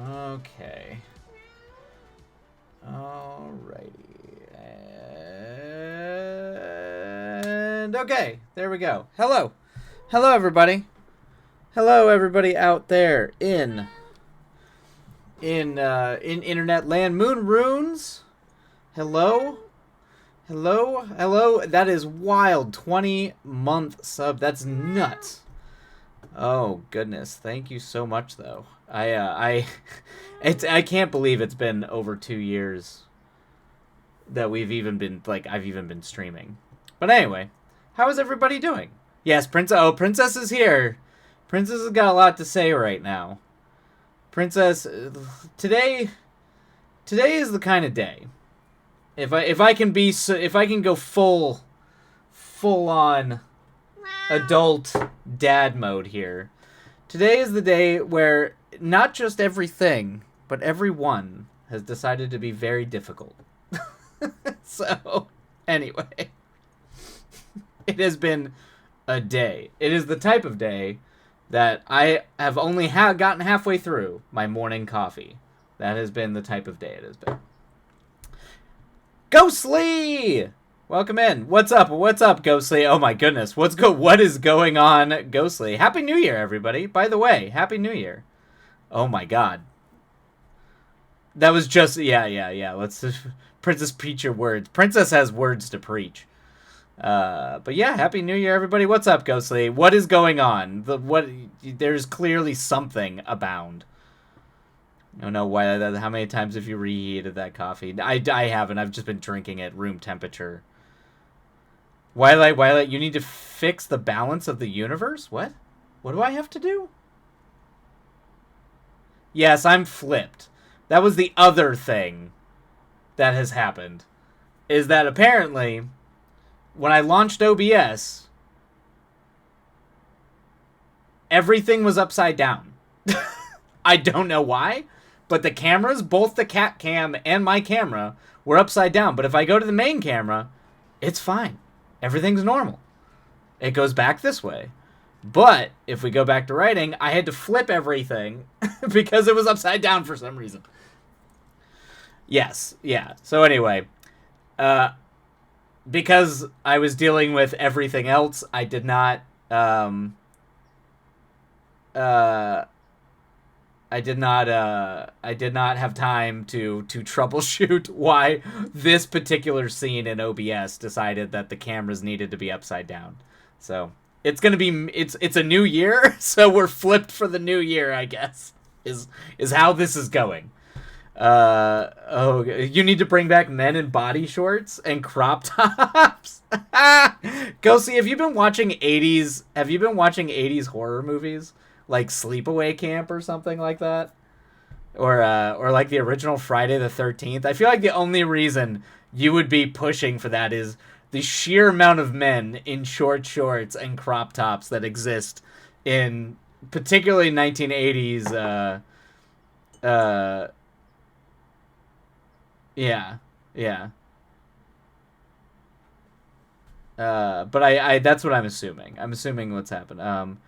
Okay. Alrighty. And okay, there we go. Hello. Hello, everybody. Hello, everybody out there in internet land. Moon Runes. Hello. Hello. Hello. That is wild. 20-month sub. That's nuts. Oh goodness. Thank you so much, though. I can't believe it's been over 2 years that I've even been streaming. But anyway, how is everybody doing? Yes, Princess is here. Princess has got a lot to say right now. Princess, today is the kind of day. If I can go full on adult dad mode here. Today is the day where not just everything, but everyone has decided to be very difficult. So, anyway. It has been a day. It is the type of day that I have only gotten halfway through my morning coffee. That has been the type of day it has been. Ghostly! Welcome in. What's up? What's up, Ghostly? Oh my goodness. What is going on, Ghostly? Happy New Year, everybody. By the way, Happy New Year. Oh my god. That was just... Yeah. Let's... Princess, preach your words. Princess has words to preach. But yeah, Happy New Year, everybody. What's up, Ghostly? What is going on? There's clearly something abound. I don't know why. How many times have you reheated that coffee? I haven't. I've just been drinking at room temperature. Twilight, you need to fix the balance of the universe? What? What do I have to do? Yes, I'm flipped. That was the other thing that has happened. Is that apparently, when I launched OBS, everything was upside down. I don't know why, but the cameras, both the cat cam and my camera, were upside down. But if I go to the main camera, it's fine. Everything's normal. It goes back this way. But if we go back to writing, I had to flip everything because it was upside down for some reason. Yes, yeah. So anyway, because I was dealing with everything else, I did not have time to troubleshoot why this particular scene in OBS decided that the cameras needed to be upside down. So it's a new year, so we're flipped for the new year, I guess. Is how this is going. You need to bring back men in body shorts and crop tops. Go see. Have you been watching 80s? Have you been watching 80s horror movies like Sleepaway Camp or something like that? Or like the original Friday the 13th? I feel like the only reason you would be pushing for that is the sheer amount of men in short shorts and crop tops that exist in particularly 1980s yeah, yeah. But I that's what I'm assuming. I'm assuming what's happened.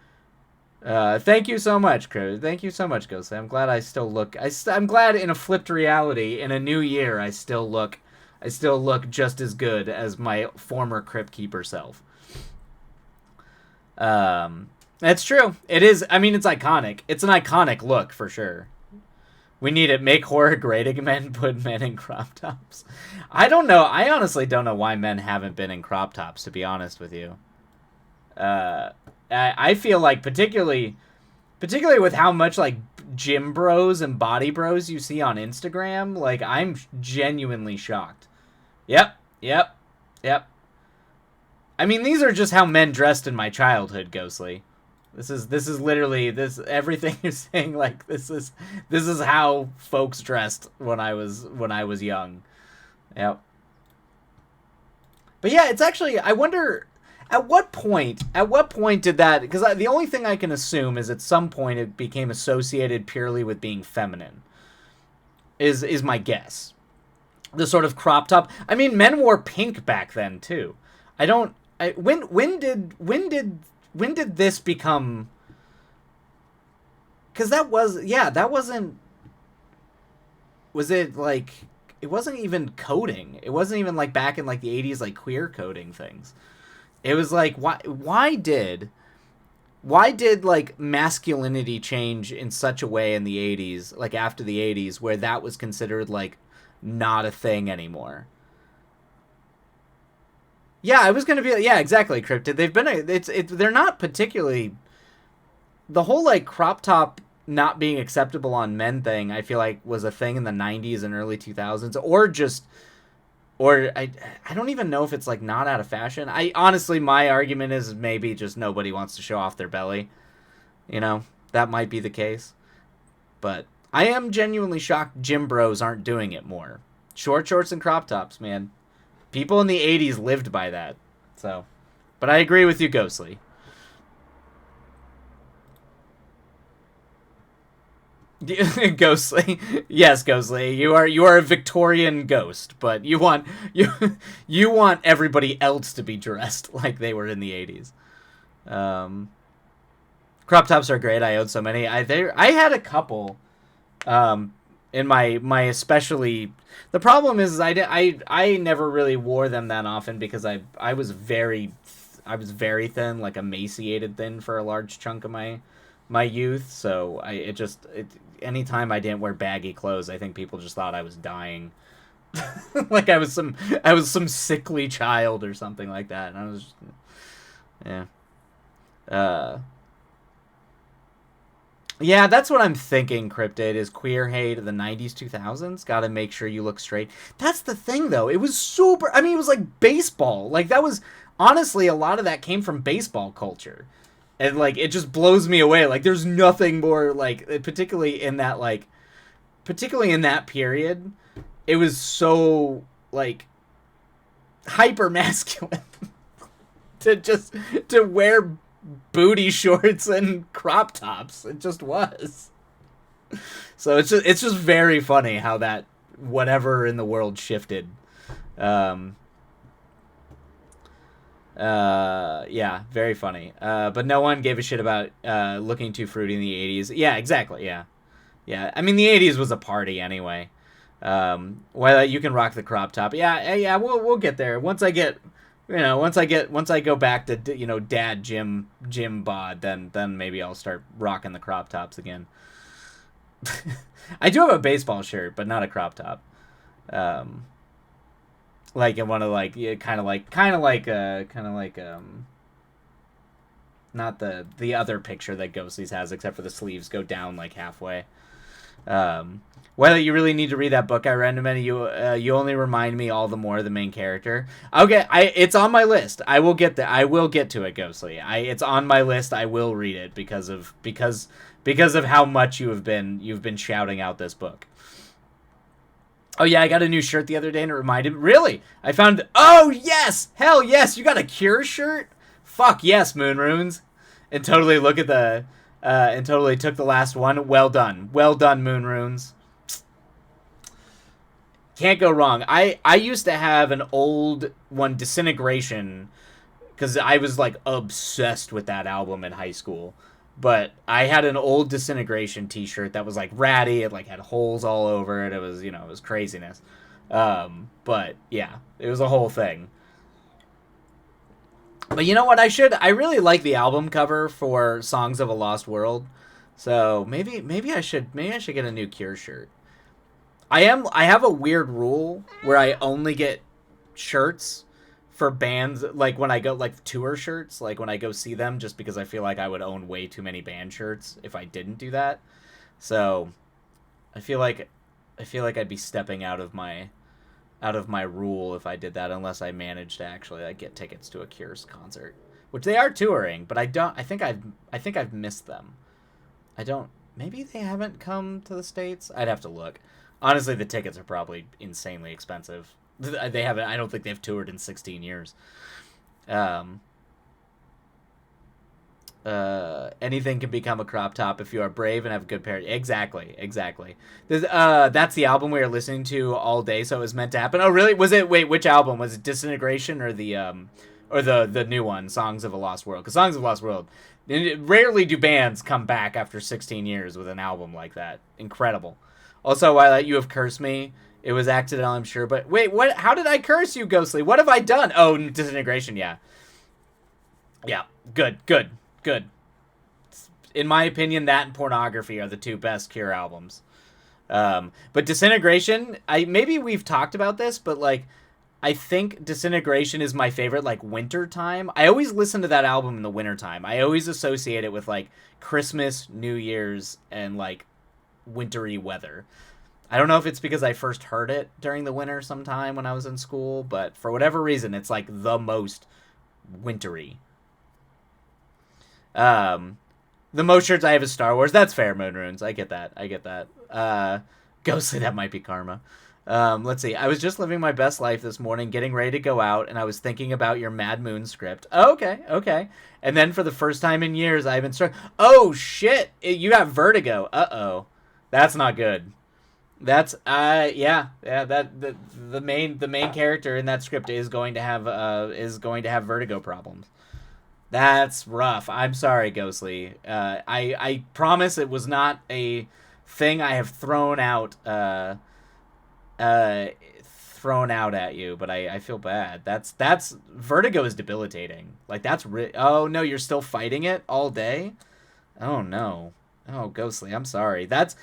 Thank you so much, Chris. Thank you so much, Ghost. I'm glad I still look. I'm glad in a flipped reality, in a new year, I still look just as good as my former Crypt Keeper self. That's true. It is. I mean, it's iconic. It's an iconic look for sure. We need it. Make horror great again. Put men in crop tops. I don't know. I honestly don't know why men haven't been in crop tops, to be honest with you. I feel like particularly with how much like gym bros and body bros you see on Instagram, like I'm genuinely shocked. Yep. I mean, these are just how men dressed in my childhood, Ghostly. This is literally this everything you're saying. Like this is how folks dressed when I was young. Yep. But yeah, it's actually, I wonder at what point did that, because the only thing I can assume is at some point it became associated purely with being feminine. Is my guess. The sort of crop top. I mean, men wore pink back then too. When did this become? Because that wasn't. Was it like? It wasn't even coding. It wasn't even like back in like the 80s, like queer coding things. It was like why did like masculinity change in such a way in the 80s, like after the 80s, where that was considered like not a thing anymore? Yeah, I was gonna be. Yeah, exactly, Cryptid. They're not particularly. The whole like crop top not being acceptable on men thing, I feel like was a thing in the 90s and early 2000s, or I don't even know if it's like not out of fashion. I honestly, my argument is maybe just nobody wants to show off their belly. You know, that might be the case. But I am genuinely shocked gym bros aren't doing it more. Short shorts and crop tops, man. People in the 80s lived by that. So, but I agree with you, Ghostly. Ghostly, yes, Ghostly. You are a Victorian ghost, but you want everybody else to be dressed like they were in the 80s. Crop tops are great. I owned so many. I had a couple. In my especially, the problem is I never really wore them that often because I was very thin, like emaciated thin for a large chunk of my youth. So anytime I didn't wear baggy clothes, I think people just thought I was dying. Like I was some sickly child or something like that. And I was just, yeah. Yeah, that's what I'm thinking, Cryptid, is queer hate of the 90s, 2000s. Gotta make sure you look straight. That's the thing, though. It was super... I mean, it was like baseball. Like, that was... Honestly, a lot of that came from baseball culture. And, like, it just blows me away. Like, there's nothing more, like... Particularly in that period, it was so, like... hyper-masculine. to wear booty shorts and crop tops. It just was. So it's just very funny how that whatever in the world shifted. Yeah, very funny. But no one gave a shit about looking too fruity in the 80s. Yeah, exactly. Yeah. I mean, the 80s was a party anyway. Well, you can rock the crop top. Yeah, we'll get there. Once I go back to, dad gym bod, then maybe I'll start rocking the crop tops again. I do have a baseball shirt, but not a crop top. Like in one of like, yeah, kind of like not the other picture that Ghostly's has, except for the sleeves go down like halfway. Whether you really need to read that book I recommended you, you only remind me all the more of the main character. Okay, it's on my list. I will get I will get to it, Ghostly. It's on my list. I will read it because of how much you've been shouting out this book. Oh yeah, I got a new shirt the other day and it reminded me. Really? I found. Oh yes, hell yes! You got a Cure shirt? Fuck yes, Moon Runes. And totally look at the. And totally took the last one. Well done, Moon Runes. Can't go wrong. I used to have an old one, Disintegration, because I was like obsessed with that album in high school. But I had an old Disintegration t-shirt that was like ratty. It like had holes all over it. It was, it was craziness. But yeah, it was a whole thing. But you know what? I really like the album cover for Songs of a Lost World. So maybe I should get a new Cure shirt. I have a weird rule where I only get shirts for bands, like when I go, like tour shirts, like when I go see them, just because I feel like I would own way too many band shirts if I didn't do that. So I feel like I'd be stepping out of my rule if I did that, unless I managed to actually like get tickets to a Cure's concert, which they are touring, but I think I've missed them. Maybe they haven't come to the States. I'd have to look. Honestly, the tickets are probably insanely expensive. They haven't. I don't think they've toured in 16 years. Anything can become a crop top if you are brave and have a good pair. Exactly. That's the album we were listening to all day, so it was meant to happen. Oh, really? Was it? Wait, which album was it? Disintegration or the new one, Songs of a Lost World? Because Songs of a Lost World, rarely do bands come back after 16 years with an album like that. Incredible. Also, while you have cursed me, it was accidental, I'm sure. But wait, what? How did I curse you, Ghostly? What have I done? Oh, Disintegration, yeah. Yeah, good. In my opinion, that and Pornography are the two best Cure albums. But Disintegration, maybe we've talked about this, but like, I think Disintegration is my favorite, like, winter time. I always listen to that album in the winter time. I always associate it with like Christmas, New Year's, and like wintry weather. I don't know if it's because I first heard it during the winter sometime when I was in school, but for whatever reason, it's like the most wintry. The most shirts I have is Star Wars. That's fair, Moon Runes. I get that. Ghostly, that might be karma. Let's see. I was just living my best life this morning, getting ready to go out, and I was thinking about your Mad Moon script. Oh, okay. And then for the first time in years, I've been struck. Oh, shit. You got vertigo. Uh-oh. That's not good. That's the main character in that script is going to have vertigo problems. That's rough. I'm sorry, Ghostly. I promise it was not a thing I have thrown out at you, but I feel bad. That's vertigo is debilitating. Like that's oh no, you're still fighting it all day? Oh no. Oh, Ghostly, I'm sorry. That's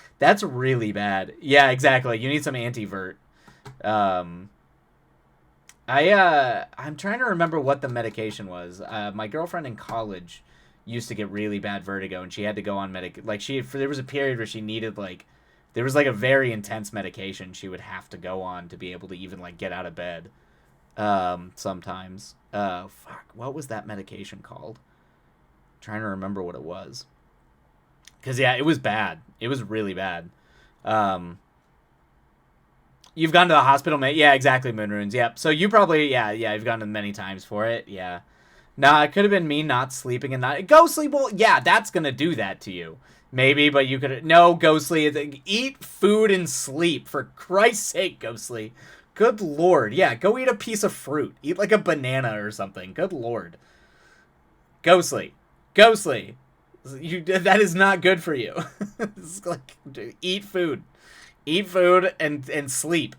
really bad. Yeah, exactly. You need some anti-vert. I'm trying to remember what the medication was. My girlfriend in college used to get really bad vertigo, and she had to go on there was a period where she needed there was like a very intense medication she would have to go on to be able to even like get out of bed. Sometimes. Fuck, what was that medication called? I'm trying to remember what it was. Because, yeah, it was bad. It was really bad. You've gone to the hospital, mate? Yeah, exactly, Moon Runes. Yep. So you probably, yeah, you've gone to many times for it. Yeah. Nah, it could have been me not sleeping and not... Ghostly, well, yeah, that's going to do that to you. Maybe, but you could... No, Ghostly, eat food and sleep. For Christ's sake, Ghostly. Good Lord. Yeah, go eat a piece of fruit. Eat like a banana or something. Good Lord. Ghostly. That is not good for you. It's like, eat food and sleep.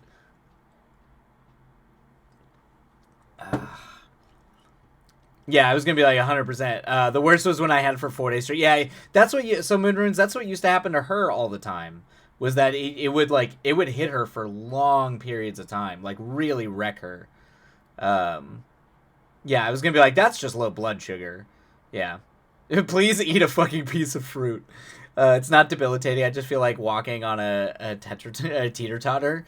Yeah, I was gonna be like 100%. The worst was when I had it for 4 days straight. Yeah, that's what so Moon Runes, that's what used to happen to her all the time. Was that it would hit her for long periods of time, like really wreck her. Yeah, I was gonna be like, that's just low blood sugar. Yeah. Please eat a fucking piece of fruit. It's not debilitating. I just feel like walking on a teeter-totter.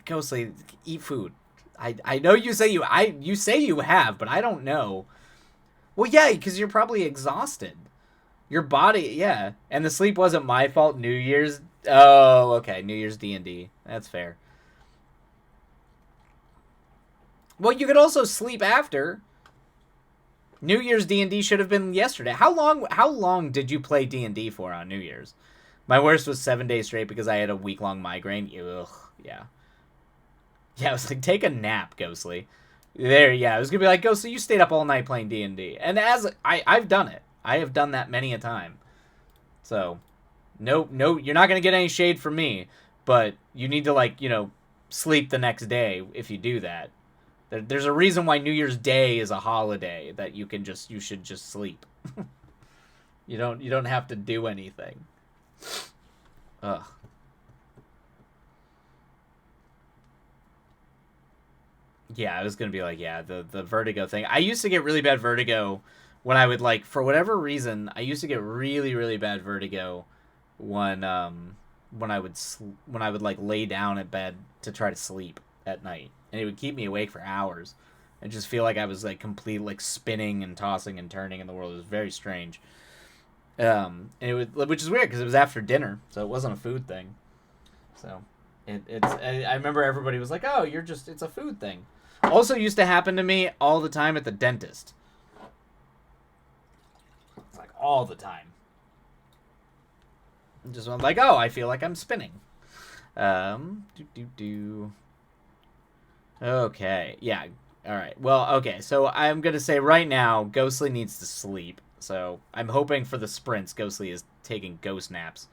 Ghostly, eat food. I know you say you have, but I don't know. Well, yeah, because you're probably exhausted. Your body, yeah. And the sleep wasn't my fault. New Year's. Oh, okay. New Year's D&D. That's fair. Well, you could also sleep after. New Year's D&D should have been yesterday. How long did you play D&D for on New Year's? My worst was 7 days straight because I had a week-long migraine. Ugh, yeah. Yeah, I was like, take a nap, Ghostly. There, yeah. I was going to be like, Ghostly, you stayed up all night playing D&D. And I've done it. I have done that many a time. So, no, you're not going to get any shade from me. But you need to, like, sleep the next day if you do that. There's a reason why New Year's Day is a holiday that you should just sleep. You don't have to do anything. Ugh. Yeah, I was gonna be like, yeah, the vertigo thing. I used to get really bad vertigo when I would like, for whatever reason, I used to get really really bad vertigo when I would like lay down at bed to try to sleep at night, and it would keep me awake for hours. I just feel like I was like complete like spinning and tossing and turning in the world. It was very strange. And it was, which is weird because it was after dinner, so it wasn't a food thing. So, I remember everybody was like, "Oh, it's a food thing." Also, used to happen to me all the time at the dentist. It's like all the time. Just I'm like, oh, I feel like I'm spinning. Do. Okay, yeah, all right. Well, okay, so I'm gonna say right now, Ghostly needs to sleep. So I'm hoping for the sprints, Ghostly is taking ghost naps.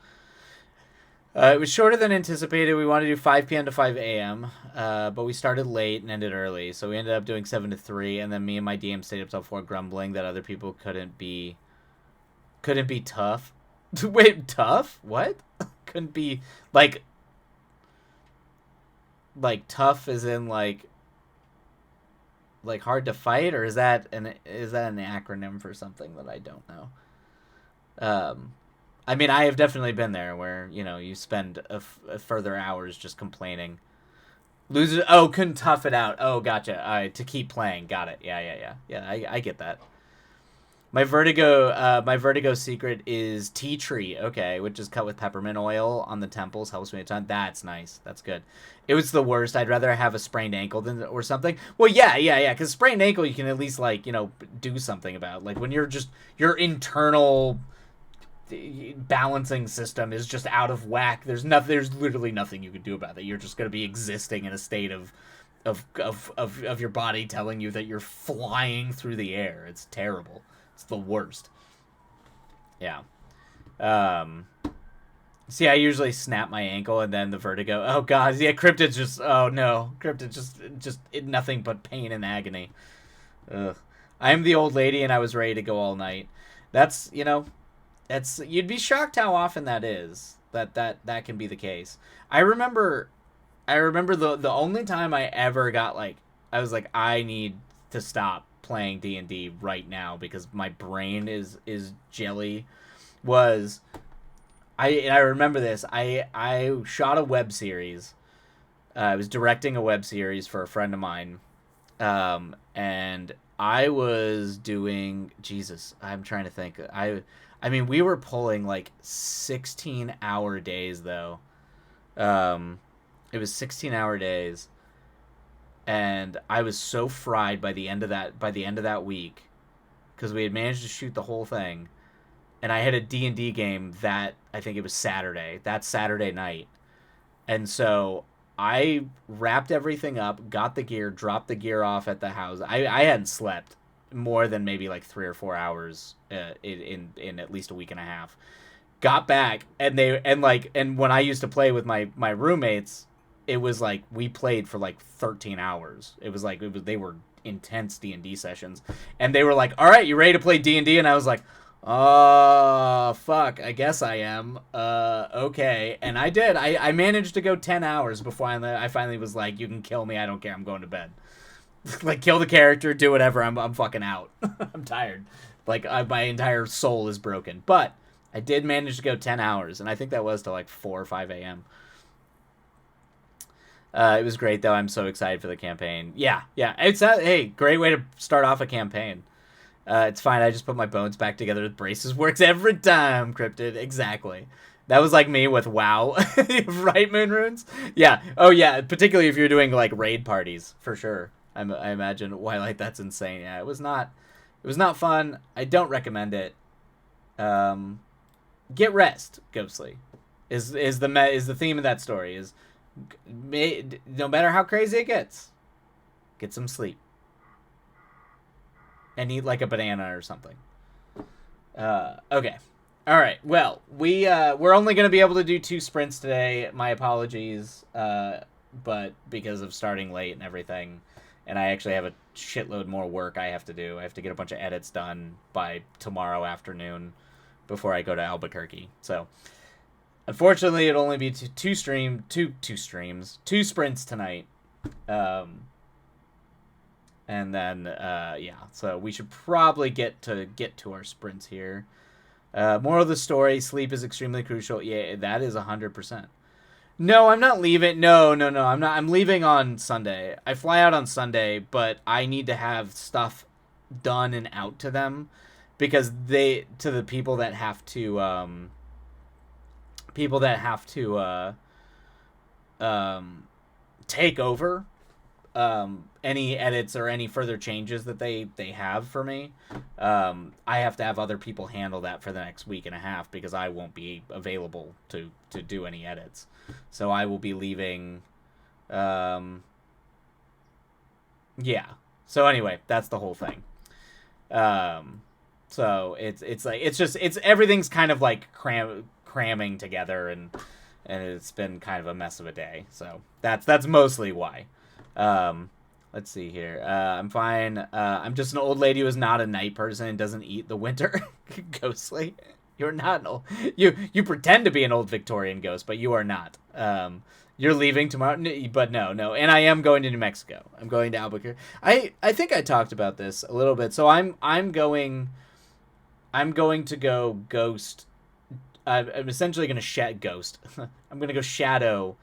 It was shorter than anticipated. We wanted to do 5 p.m. to 5 a.m., but we started late and ended early. So we ended up doing 7 to 3, and then me and my DM stayed up till 4 grumbling that other people couldn't be tough. Wait, tough? What? Couldn't be, tough as in, hard to fight? Or is that an acronym for something that I don't know? I mean, I have definitely been there where, you spend a further hours just complaining. Losers, oh, couldn't tough it out. Oh, gotcha. To keep playing. Got it. Yeah. Yeah, I get that. My vertigo secret is tea tree. Okay, which is cut with peppermint oil on the temples. Helps me a ton. That's nice. That's good. It was the worst. I'd rather have a sprained ankle than or something. Well, yeah. Because sprained ankle, you can at least do something about. Like when you're just your internal balancing system is just out of whack. There's literally nothing you can do about it. You're just going to be existing in a state of your body telling you that you're flying through the air. It's terrible. It's the worst. Yeah. See, I usually snap my ankle and then the vertigo. Oh god, yeah, Cryptid just. Oh no, Cryptid just nothing but pain and agony. Ugh. I am the old lady and I was ready to go all night. That's you'd be shocked how often that is. That can be the case. I remember the only time I ever got I was like, I need to stop playing D&D right now because my brain is jelly. Was I remember this. I shot a web series. I was directing a web series for a friend of mine. And I was doing Jesus. I'm trying to think. I mean, we were pulling 16-hour days though. It was 16-hour days, and I was so fried by the end of that week, because we had managed to shoot the whole thing, and I had a D&D game that I think it was that Saturday night, and so I wrapped everything up, got the gear, dropped the gear off at the house. I hadn't slept more than maybe 3 or 4 hours in at least a week and a half. Got back, and when I used to play with my roommates, it was we played for 13 hours. It was they were intense D&D sessions, and they were like, "All right, you ready to play D&D?" And I was like, "Oh, fuck, I guess I am." Okay. And I did. I managed to go 10 hours before I finally was like, "You can kill me, I don't care, I'm going to bed." Kill the character, do whatever, I'm fucking out. I'm tired. Like, my entire soul is broken. But I did manage to go 10 hours, and I think that was to like 4 or 5 a.m. It was great, though. I'm so excited for the campaign. Yeah. It's hey, great way to start off a campaign. It's fine. I just put my bones back together with braces. Works every time, Cryptid. Exactly. That was like me with WoW. Right, Moon Runes? Yeah. Oh, yeah. Particularly if you're doing, like, raid parties, for sure. I imagine why, like, that's insane. Yeah, it was not fun. I don't recommend it. Get rest, Ghostly. Is the theme of that story. Is no matter how crazy it gets, get some sleep. And eat, like, a banana or something. Okay. All right. Well, we're only going to be able to do 2 sprints today. My apologies, but because of starting late and everything, and I actually have a shitload more work I have to do. I have to get a bunch of edits done by tomorrow afternoon before I go to Albuquerque. So, unfortunately, it'll only be two sprints tonight. And then, yeah, so we should probably get to our sprints here. Moral of the story, sleep is extremely crucial. Yeah, that is 100%. No, I'm not leaving. No, I'm not. I'm leaving on Sunday. I fly out on Sunday, but I need to have stuff done and out to them because to the people that have to, take over, any edits or any further changes that they have for me. I have to have other people handle that for the next week and a half because I won't be available to do any edits. So I will be leaving. Yeah. So anyway, that's the whole thing. So it's everything's kind of like cramming together and it's been kind of a mess of a day. So that's mostly why. Let's see here. I'm fine. I'm just an old lady who is not a night person and doesn't eat the winter. Ghostly. You're not an old... You pretend to be an old Victorian ghost, but you are not. You're leaving tomorrow, but no. And I am going to New Mexico. I'm going to Albuquerque. I think I talked about this a little bit. So I'm going to go ghost. I'm essentially going to ghost. I'm going to go shadow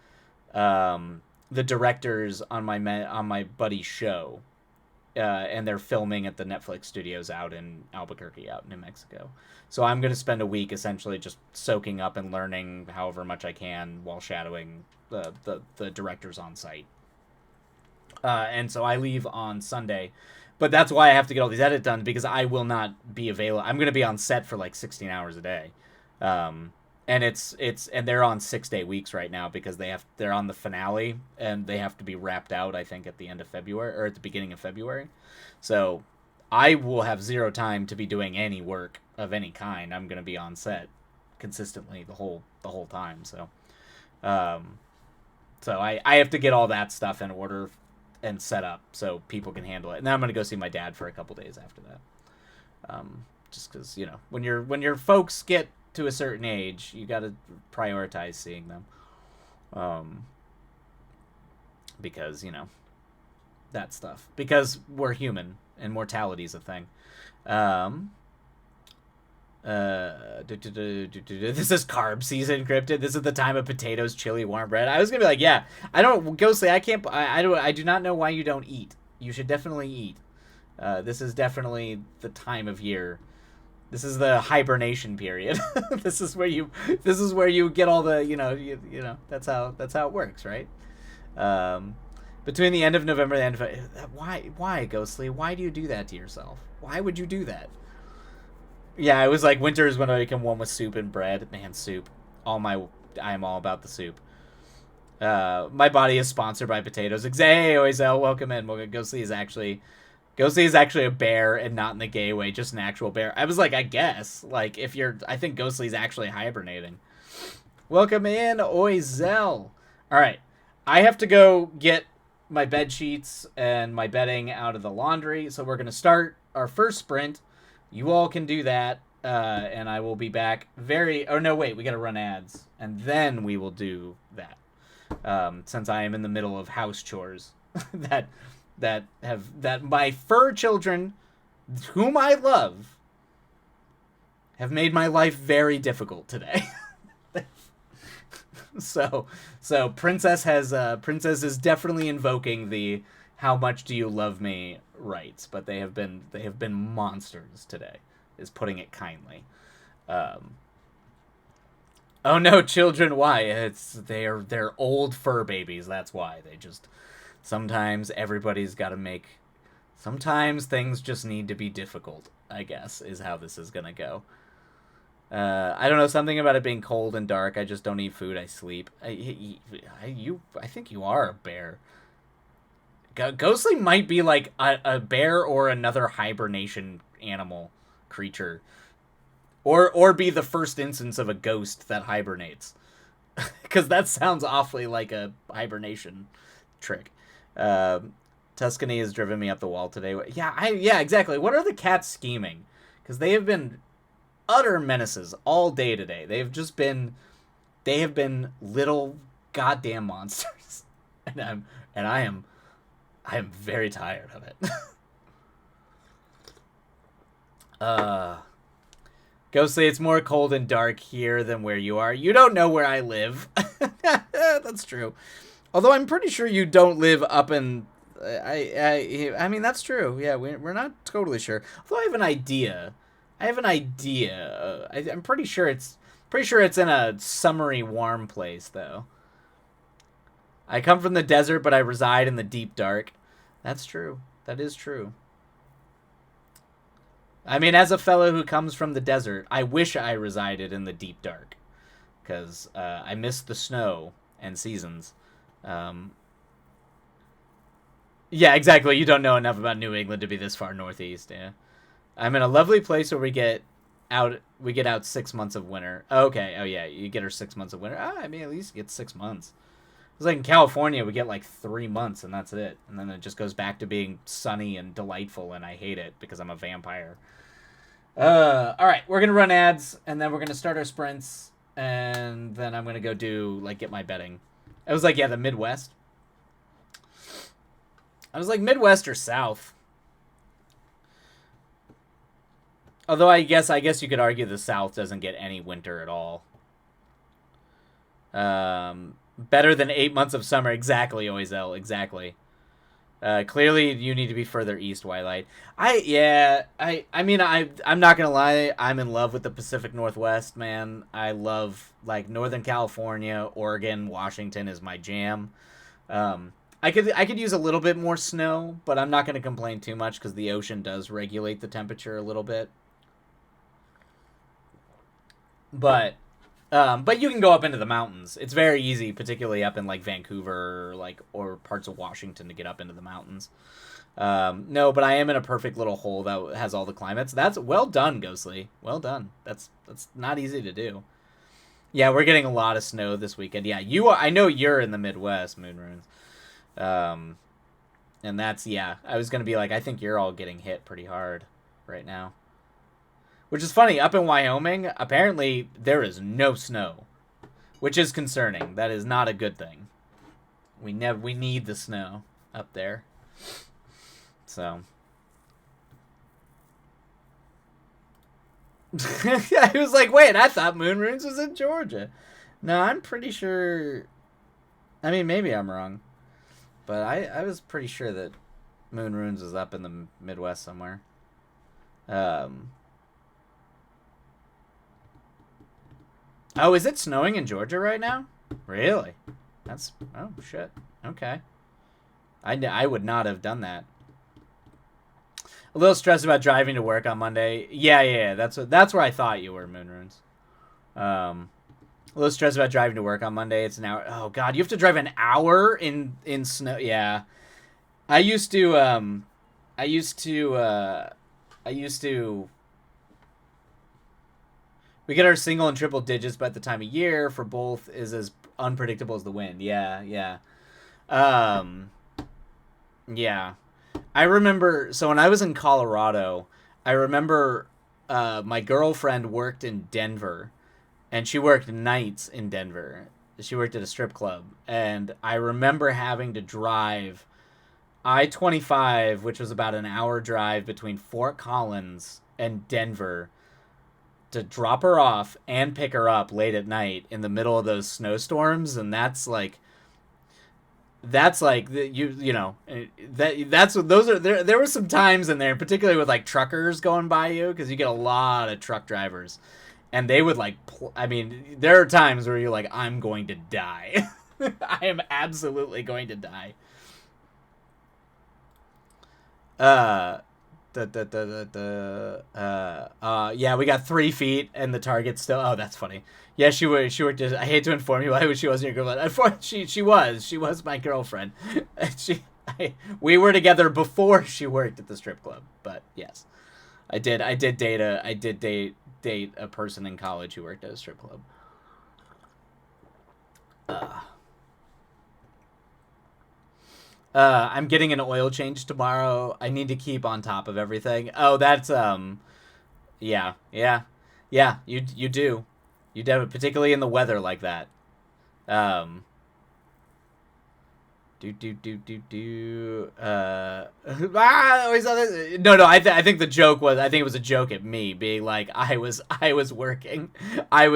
the directors on my buddy's show, and they're filming at the Netflix studios out in Albuquerque, out in New Mexico. So I'm going to spend a week essentially just soaking up and learning however much I can while shadowing the directors on site. And so I leave on Sunday, but that's why I have to get all these edits done because I will not be available. I'm going to be on set for like 16 hours a day. And and they're on 6-day weeks right now because they're on the finale and they have to be wrapped out, I think, at the end of February or at the beginning of February. So I will have zero time to be doing any work of any kind. I'm going to be on set consistently the whole time. So, I have to get all that stuff in order and set up so people can handle it. And then I'm going to go see my dad for a couple days after that. Just because, when your folks get to a certain age, you got to prioritize seeing them. Because, that stuff. Because we're human and mortality is a thing. This is carb season, Cryptid. This is the time of potatoes, chili, warm bread. I was gonna be like, yeah, Ghostly, I do not know why you don't eat. You should definitely eat. This is definitely the time of year. This is the hibernation period. This is where you get all the, that's how it works, right? Between the end of November and the end of... Why, Ghostly? Why do you do that to yourself? Why would you do that? Yeah, it was like winter is when I become one with soup and bread. Man, soup. I am all about the soup. My body is sponsored by potatoes. Hey, Oizel, welcome in. Ghostly is actually a bear and not in the gay way, just an actual bear. I was like, I guess. Like, I think Ghostly's actually hibernating. Welcome in, Oizel. Alright, I have to go get my bed sheets and my bedding out of the laundry, so we're going to start our first sprint. You all can do that, and I will be back we got to run ads, and then we will do that. Since I am in the middle of house chores that my fur children, whom I love, have made my life very difficult today. So Princess is definitely invoking the "How much do you love me?" rights, but they have been monsters today, is putting it kindly. Oh no, children! Why? They're old fur babies. That's why they just sometimes everybody's got to make. Sometimes things just need to be difficult, I guess, is how this is gonna go. I don't know, something about it being cold and dark. I just don't eat food. I sleep. I think you are a bear. Ghostly might be like a bear or another hibernation animal creature, or be the first instance of a ghost that hibernates, because that sounds awfully like a hibernation trick. Tuscany has driven me up the wall today. Yeah, exactly. What are the cats scheming? Because they have been utter menaces all day today. They have been little goddamn monsters, and I am very tired of it. Ghostly, it's more cold and dark here than where you are. You don't know where I live. That's true. Although I'm pretty sure you don't live up in. I mean, that's true. Yeah, we're not totally sure. Although I have an idea. I'm pretty sure it's in a summery, warm place, though. I come from the desert, but I reside in the deep dark. That's true. That is true. I mean, as a fellow who comes from the desert, I wish I resided in the deep dark, because I miss the snow and seasons. Yeah, exactly. You don't know enough about New England to be this far northeast. Yeah, I'm in a lovely place where we get out 6 months of winter. Okay. Oh yeah, you get her 6 months of winter. I mean, at least you get 6 months. It's like in California, we get like 3 months, and that's it. And then it just goes back to being sunny and delightful, and I hate it because I'm a vampire. All right, we're gonna run ads, and then we're gonna start our sprints, and then I'm gonna go get my betting. I was like, yeah, the Midwest. I was like, Midwest or South. Although I guess you could argue the South doesn't get any winter at all. Better than 8 months of summer. Exactly, Oizel. Exactly. Clearly, you need to be further east, Twilight. I'm not gonna lie. I'm in love with the Pacific Northwest, man. I love Northern California, Oregon, Washington is my jam. I could use a little bit more snow, but I'm not gonna complain too much because the ocean does regulate the temperature a little bit. But you can go up into the mountains. It's very easy, particularly up in Vancouver, or parts of Washington, to get up into the mountains. No, but I am in a perfect little hole that has all the climates. That's well done, Ghostly. Well done. That's not easy to do. Yeah, we're getting a lot of snow this weekend. Yeah, you are. I know you're in the Midwest, Moonrunes. And that's, yeah. I was gonna be like, I think you're all getting hit pretty hard right now. Which is funny, up in Wyoming, apparently there is no snow, which is concerning. That is not a good thing. We need the snow up there. So I was like, wait, I thought Moonrunes was in Georgia. No, I'm pretty sure. I mean, maybe I'm wrong, but I was pretty sure that Moonrunes is up in the Midwest somewhere. Oh, is it snowing in Georgia right now? Really? That's... Oh, shit. Okay. I would not have done that. A little stressed about driving to work on Monday. Yeah. That's where I thought you were, Moonrunes. A little stressed about driving to work on Monday. It's an hour. Oh, God. You have to drive an hour in snow. Yeah. I used to... We get our single and triple digits, but the time of year for both is as unpredictable as the wind. Yeah. Yeah. I remember, so when I was in Colorado, I remember my girlfriend worked in Denver, and she worked nights in Denver. She worked at a strip club, and I remember having to drive I-25, which was about an hour drive between Fort Collins and Denver, to drop her off and pick her up late at night in the middle of those snowstorms, and that's like you know that's those are there were some times in there, particularly with like truckers going by you, because you get a lot of truck drivers, and they would like I mean, there are times where you're like, I'm going to die. I am absolutely going to die. uh yeah, we got 3 feet and the target's still. Oh, that's funny. Yeah, she worked I hate to inform you why she wasn't your girlfriend. Unfortunately, she was my girlfriend. We were together before she worked at the strip club. But yes, I did date a person in college who worked at a strip club. I'm getting an oil change tomorrow. I need to keep on top of everything. Oh, that's yeah, yeah, yeah. You do, you definitely, particularly in the weather like that. Um, do. No. I think the joke was. I think it was a joke at me being like I was working. I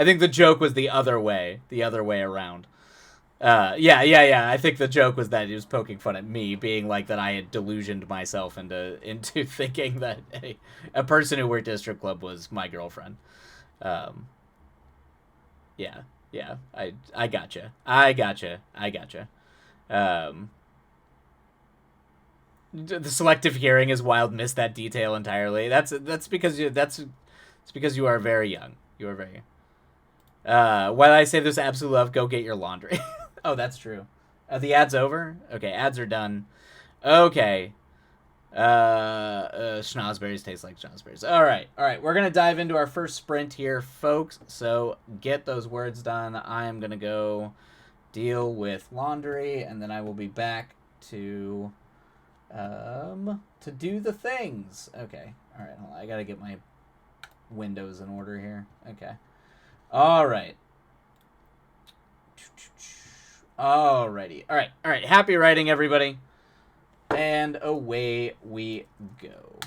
think the joke was the other way around. Yeah. I think the joke was that he was poking fun at me, being like that I had delusioned myself into thinking that a person who worked at a strip club was my girlfriend. Um, yeah, yeah. I gotcha. I gotcha. Um, the selective hearing is wild. Missed that detail entirely. It's because you are very young. You are very young. Why did I say there's absolute love? Go get your laundry. Oh, that's true. The ad's over? Okay, ads are done. Okay. Schnozberries taste like schnozberries. All right. We're gonna dive into our first sprint here, folks. So get those words done. I am gonna go deal with laundry, and then I will be back to do the things. Okay. All right. Hold on. I gotta get my windows in order here. Okay. All right. Alrighty. All right. Happy writing, everybody. And away we go.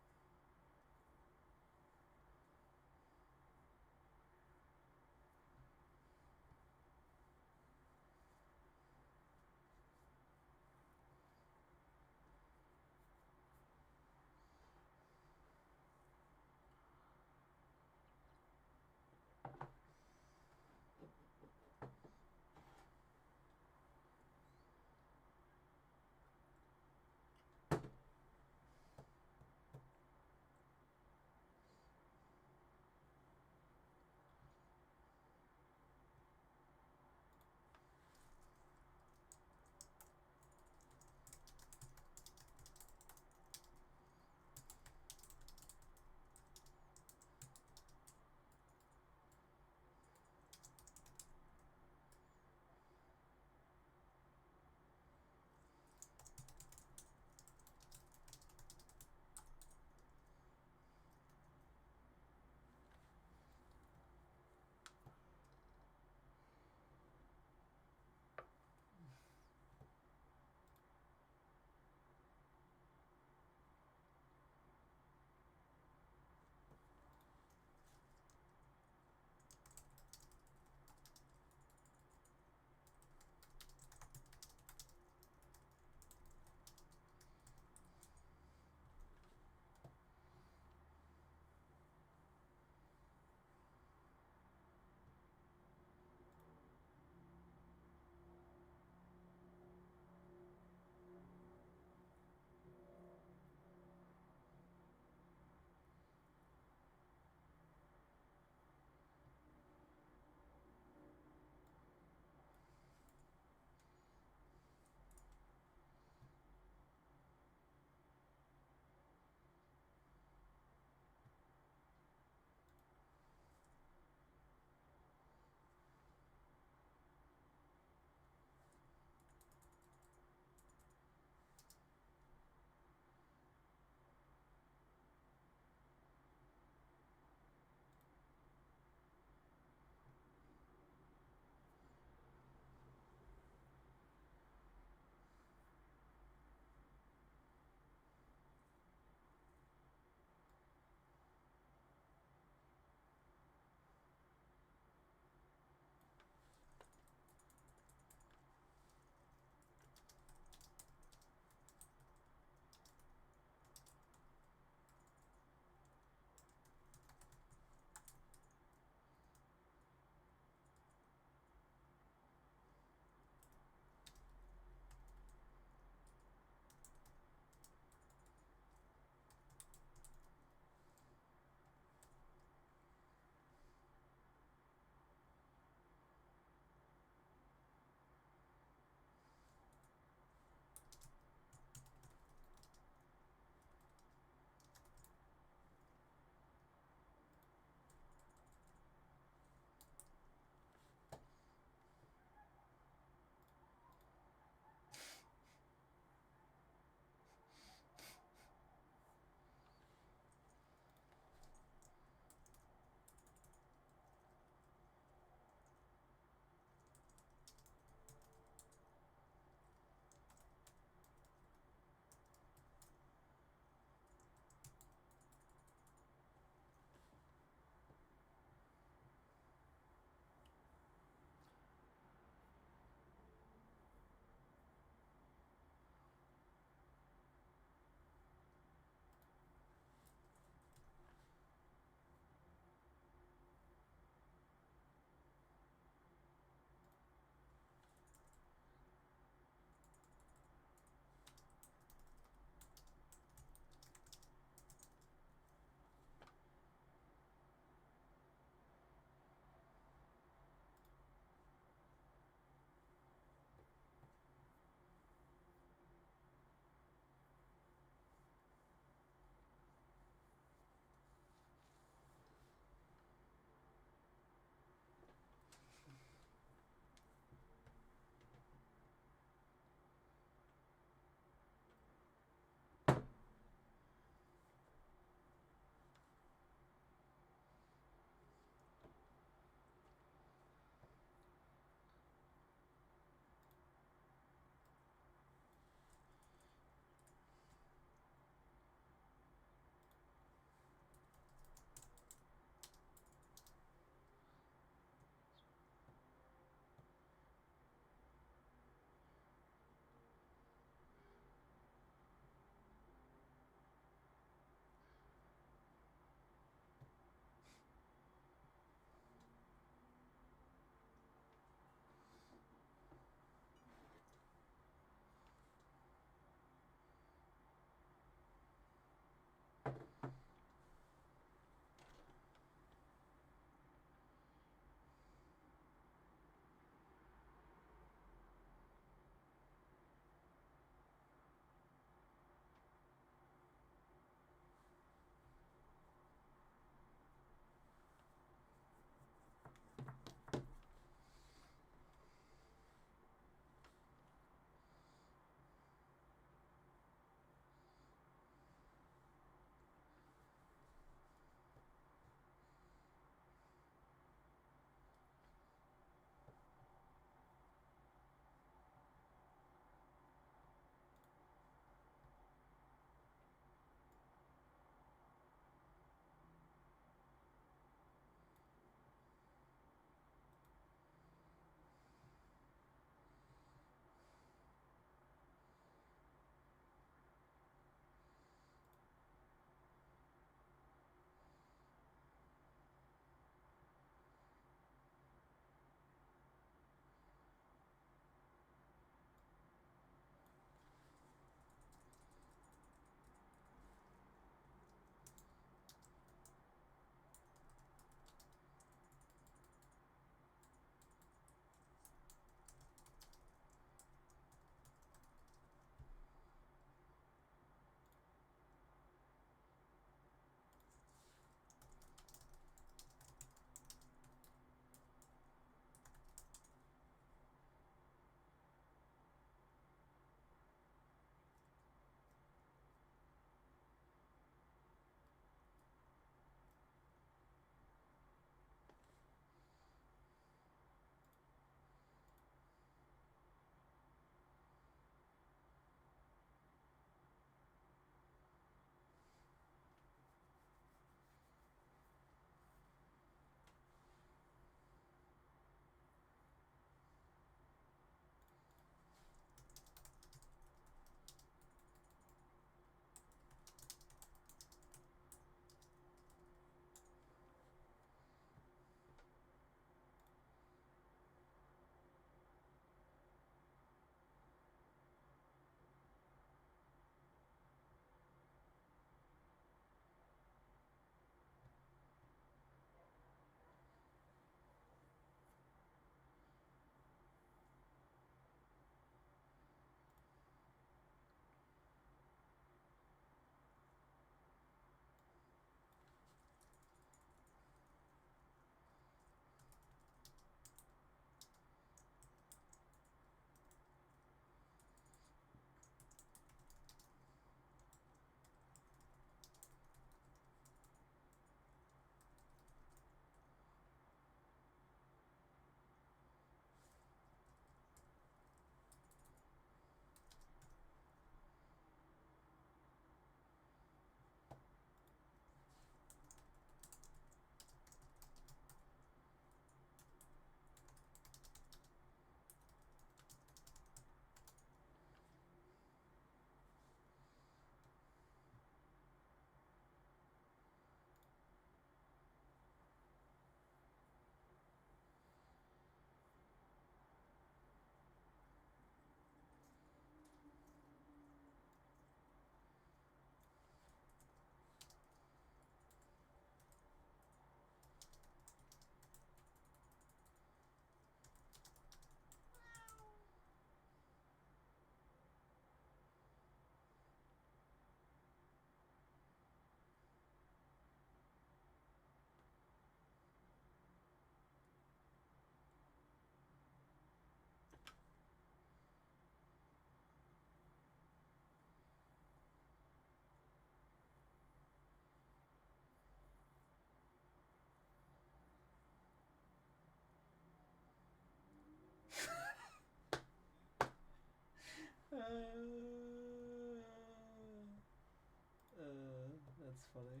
That's funny.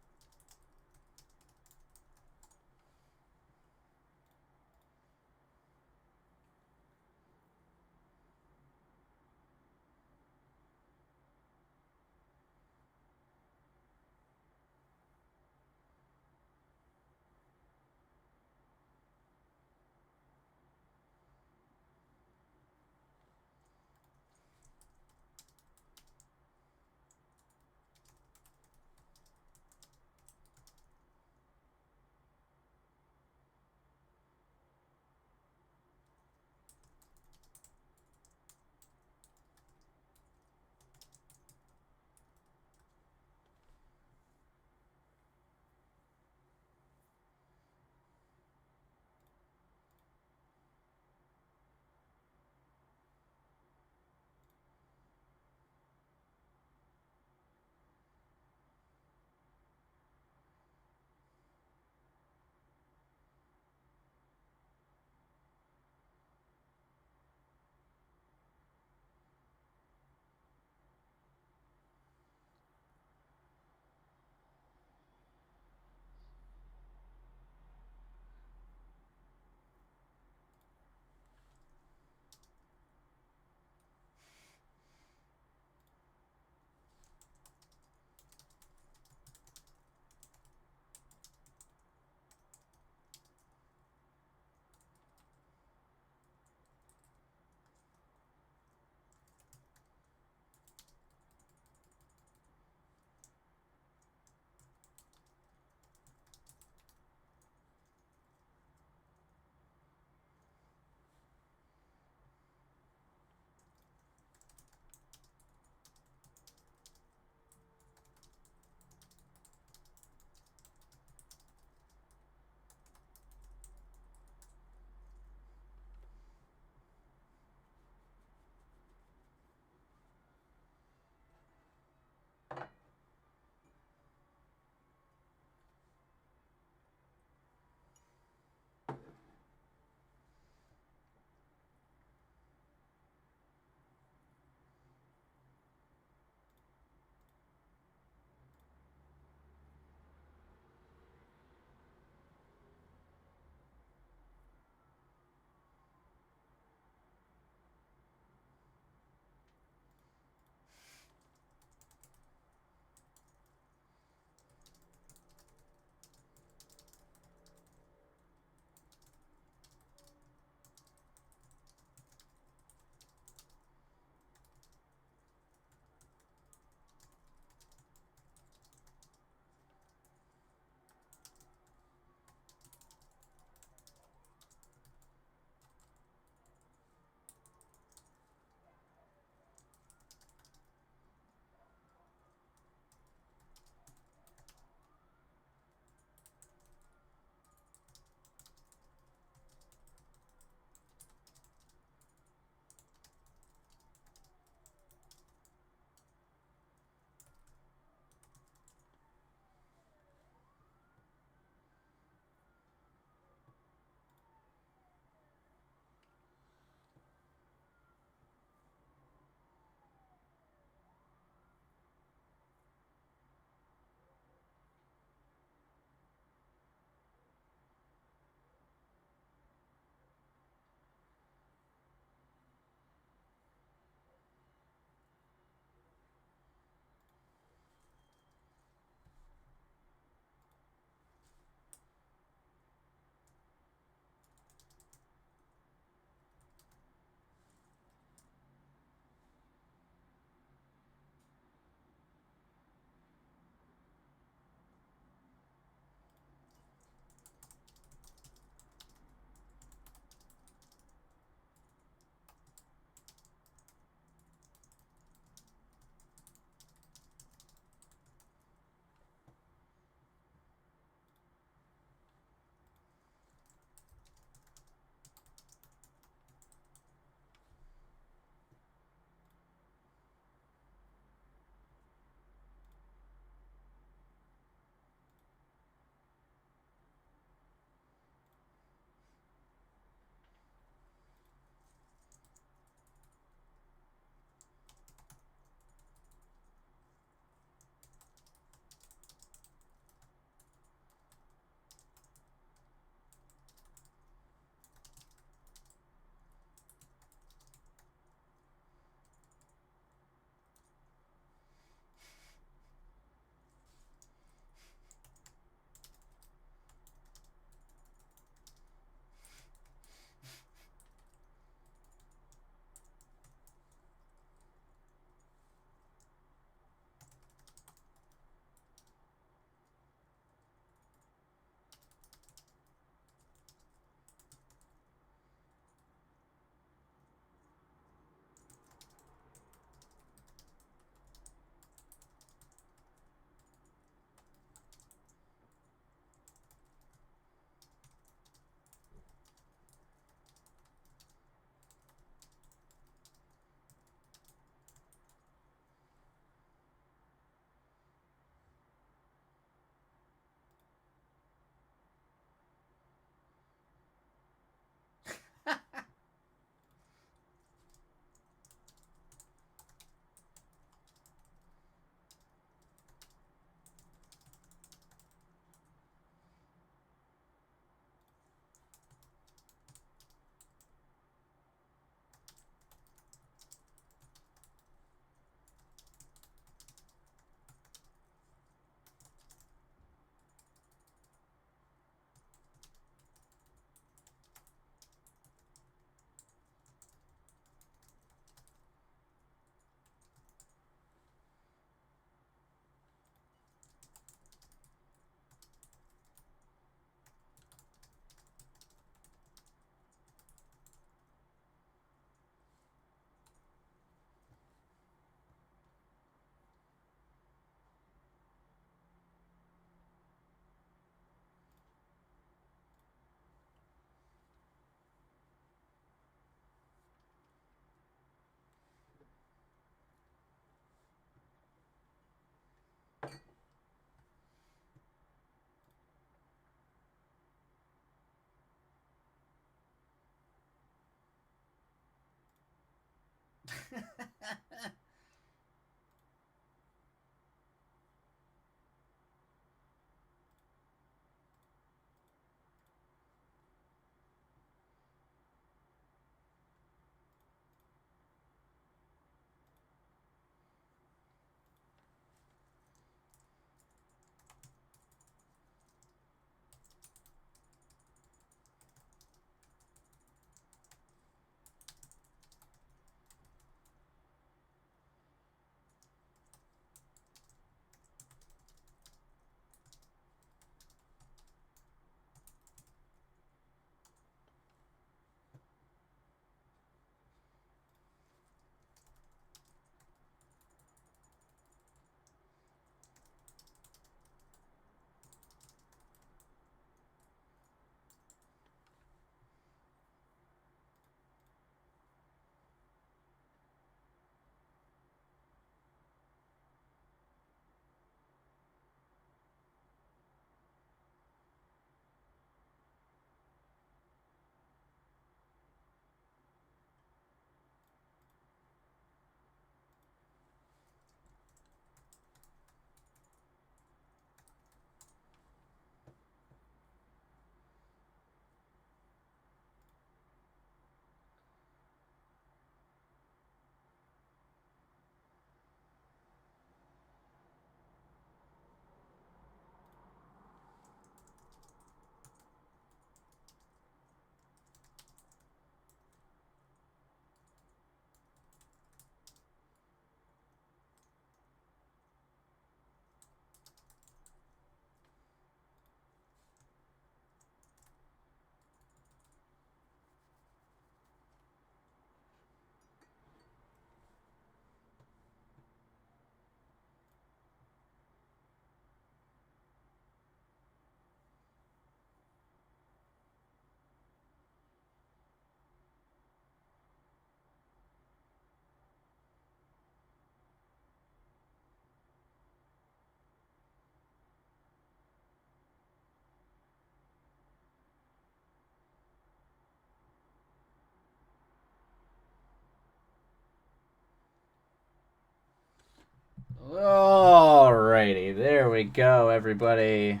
Alrighty, there we go, everybody.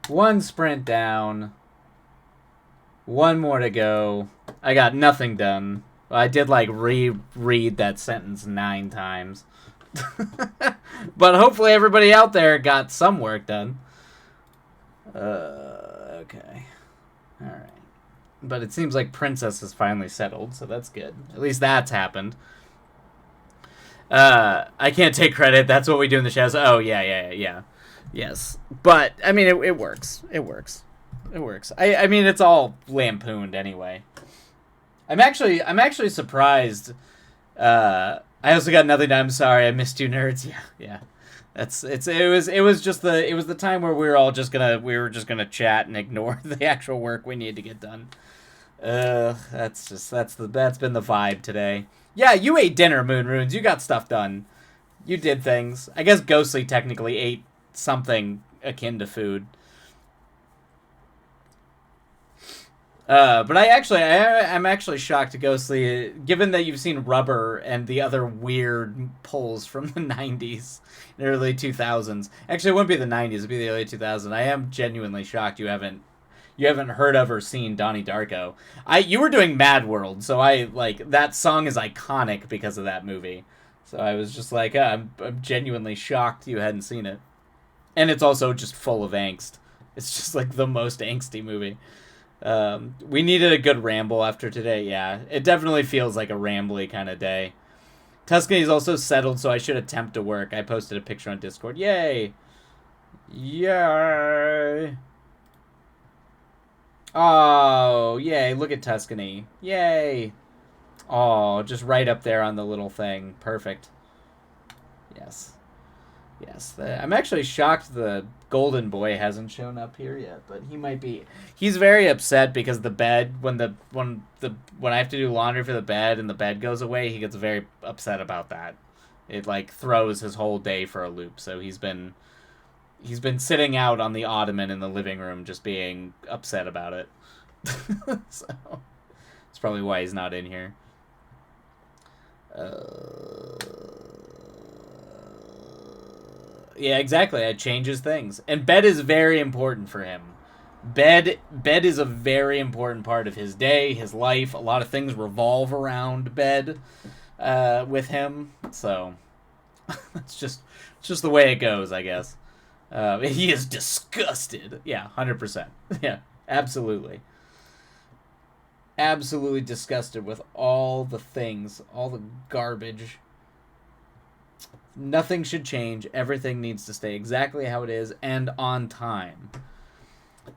One sprint down. One more to go. I got nothing done. I did like reread that sentence 9 times. But hopefully everybody out there got some work done. Okay. Alright. But it seems like Princess is finally settled, so that's good. At least that's happened. I can't take credit. That's what we do in the shadows. Oh, yeah. Yes. But, I mean, it works. It works. I mean, it's all lampooned anyway. I'm actually surprised. I also got nothing. I'm sorry, I missed you, nerds. Yeah. It was just the time where we were just gonna chat and ignore the actual work we needed to get done. That's been the vibe today. Yeah, you ate dinner, Moon Runes. You got stuff done. You did things. I guess Ghostly technically ate something akin to food. But I'm actually shocked, Ghostly, given that you've seen Rubber and the other weird pulls from the 90s and early 2000s. Actually, it wouldn't be the 90s, it'd be the early 2000s. I am genuinely shocked you haven't heard of or seen Donnie Darko. You were doing Mad World, so that song is iconic because of that movie. So I was just like, I'm genuinely shocked you hadn't seen it. And it's also just full of angst. It's just like the most angsty movie. We needed a good ramble after today. Yeah, it definitely feels like a rambly kind of day. Tuscany's also settled, so I should attempt to work. I posted a picture on Discord. Yay! Yay! Oh, yay! Look at Tuscany. Yay! Oh, just right up there on the little thing. Perfect. Yes. I'm actually shocked the Golden Boy hasn't shown up here yet, but he might be. He's very upset because the bed when I have to do laundry for the bed and the bed goes away, he gets very upset about that. It like throws his whole day for a loop. So he's been sitting out on the ottoman in the living room just being upset about it. So that's probably why he's not in here. Yeah, exactly. It changes things, and bed is very important for him. Bed is a very important part of his day, his life. A lot of things revolve around bed with him. So it's just the way it goes, I guess. He is disgusted. Yeah, 100%. Yeah, absolutely. Absolutely disgusted with all the things, all the garbage. Nothing should change. Everything needs to stay exactly how it is and on time.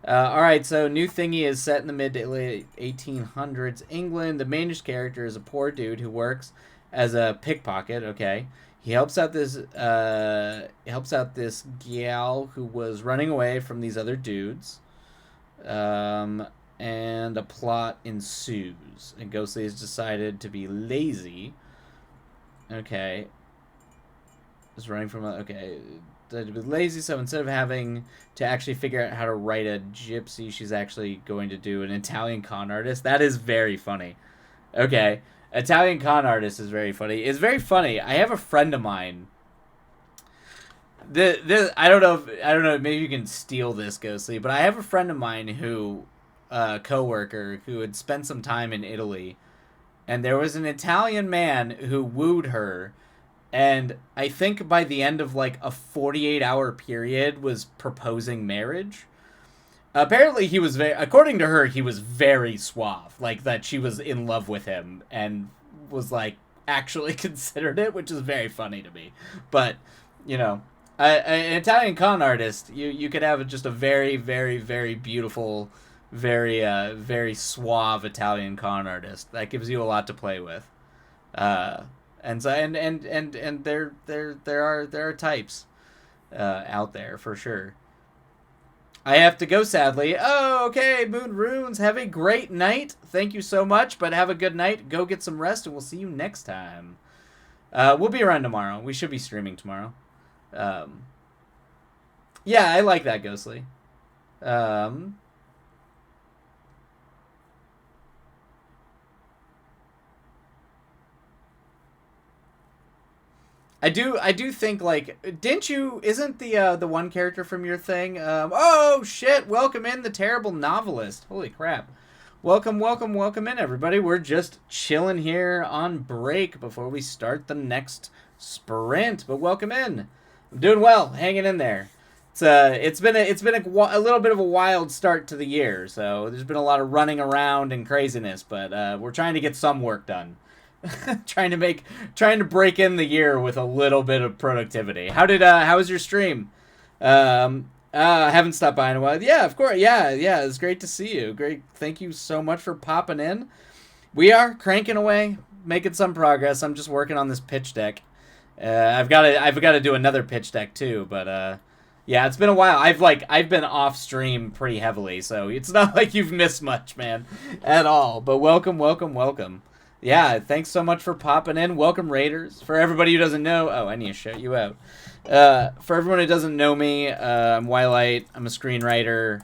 All right, so new thingy is set in the mid to late 1800s England. The main character is a poor dude who works as a pickpocket. Okay, he helps out this gal who was running away from these other dudes. And a plot ensues. And Ghostly has decided to be lazy. Okay, is running from okay. To be lazy, so instead of having to actually figure out how to write a gypsy, she's actually going to do an Italian con artist. That is very funny. Okay, Italian con artist is very funny. It's very funny. I have a friend of mine. I don't know. Maybe you can steal this, Ghostly, but I have a friend of mine who, coworker who had spent some time in Italy, and there was an Italian man who wooed her. And I think by the end of like a 48-hour period was proposing marriage. Apparently he was according to her, he was very suave. Like that she was in love with him and was like actually considered it, which is very funny to me. But, you know, an Italian con artist, you could have just a very, very, very beautiful, very, very suave Italian con artist. That gives you a lot to play with. And so and there are types out there for sure. I have to go sadly. Oh, okay, Moon Runes. Have a great night. Thank you so much, but have a good night. Go get some rest, and we'll see you next time. We'll be around tomorrow. We should be streaming tomorrow. Yeah, I like that, Ghostly. I do think like didn't you isn't the one character from your thing oh shit, welcome in the terrible novelist. Holy crap. Welcome in everybody. We're just chilling here on break before we start the next sprint. But welcome in. I'm doing well, hanging in there. It's been a little bit of a wild start to the year. So there's been a lot of running around and craziness, but we're trying to get some work done. trying to break in the year with a little bit of productivity. How was your stream? I haven't stopped by in a while. Yeah, of course. Yeah, it's great to see you. Great. Thank you so much for popping in. We are cranking away, making some progress. I'm just working on this pitch deck. I've got to do another pitch deck too, but yeah, it's been a while. I've been off stream pretty heavily, so it's not like you've missed much, man, at all. But welcome. Yeah, thanks so much for popping in. Welcome, Raiders. For everybody who doesn't know... Oh, I need to shout you out. For everyone who doesn't know me, I'm Wylite. I'm a screenwriter.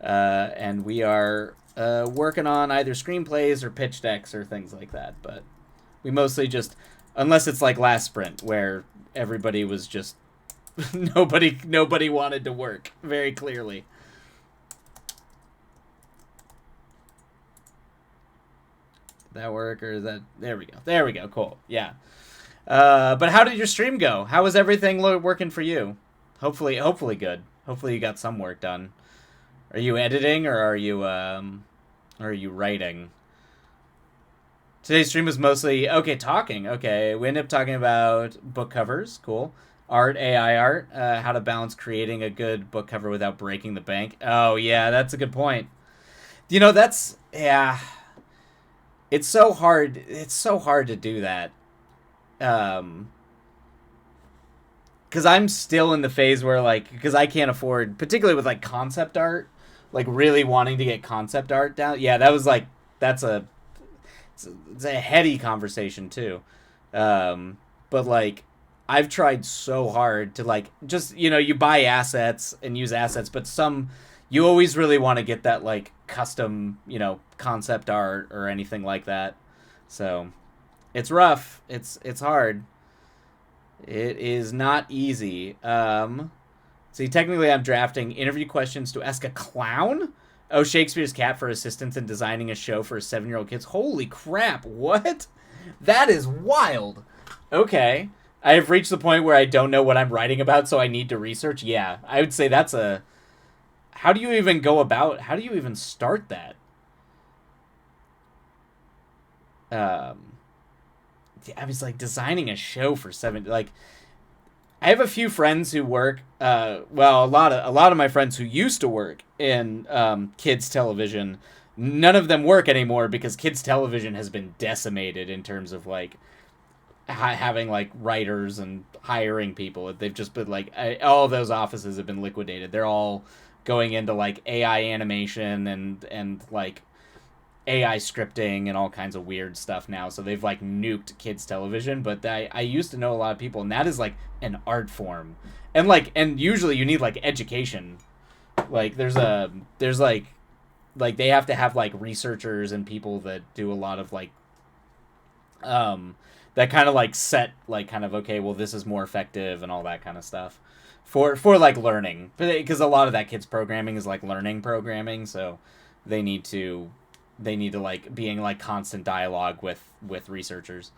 And we are working on either screenplays or pitch decks or things like that. But we mostly just... Unless it's like last sprint, where everybody was just... nobody wanted to work, very clearly. That work or is that there we go, cool. Yeah, but how did your stream go? How was everything working for you? Hopefully good. Hopefully you got some work done. Are you editing or are you writing? Today's stream was mostly talking. Okay, we ended up talking about book covers. Cool. Art, AI art, how to balance creating a good book cover without breaking the bank. Oh yeah, that's a good point. It's so hard. It's so hard to do that. Because I'm still in the phase where, because I can't afford, particularly with, concept art, really wanting to get concept art down. Yeah, it's a heady conversation, too. But, I've tried so hard to, just, you buy assets and use assets, but you always really want to get that, custom, concept art or anything like that. So It's rough. It's hard. It is not easy. See, technically, I'm drafting interview questions to ask a clown. Oh, Shakespeare's cat for assistance in designing a show for 7-year-old kids. Holy crap! What? That is wild. Okay, I have reached the point where I don't know what I'm writing about, so I need to research. Yeah, I would say that's a. How do you even go about? How do you even start that? Um, I was like designing a show for 7. Like, I have a few friends who work. Well, a lot of my friends who used to work in kids television. None of them work anymore because kids television has been decimated in terms of like having like writers and hiring people. They've just been like all those offices have been liquidated. They're all going into like AI animation and like AI scripting and all kinds of weird stuff now. So they've like nuked kids television. But I used to know a lot of people, and that is like an art form, and usually you need like education. Like there's like they have to have like researchers and people that do a lot of like that kind of like set like kind of okay, well this is more effective and all that kind of stuff for like learning, because a lot of that kids programming is like learning programming, so they need to like be in like constant dialogue with researchers,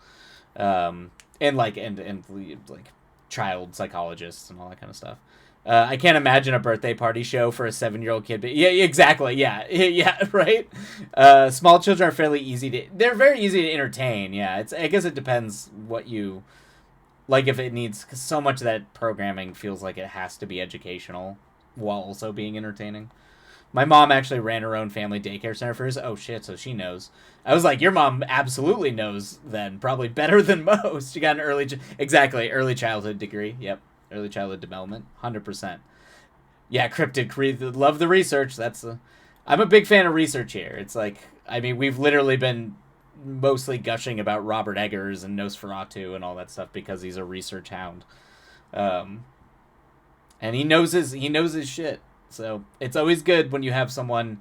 and like and like child psychologists and all that kind of stuff. I can't imagine a birthday party show for a 7-year-old kid. But yeah, exactly. Yeah, yeah, right. Small children are fairly easy to. They're very easy to entertain. Yeah, I guess it depends what you like. If it needs, because so much of that programming feels like it has to be educational while also being entertaining. My mom actually ran her own family daycare center for us. Oh shit, so she knows. I was like, your mom absolutely knows then, probably better than most. She got an early childhood degree. Yep, early childhood development, 100%. Yeah, cryptid love the research. I'm a big fan of research here. It's like, I mean, we've literally been mostly gushing about Robert Eggers and Nosferatu and all that stuff because he's a research hound. Um, and he knows his shit. So it's always good when you have someone,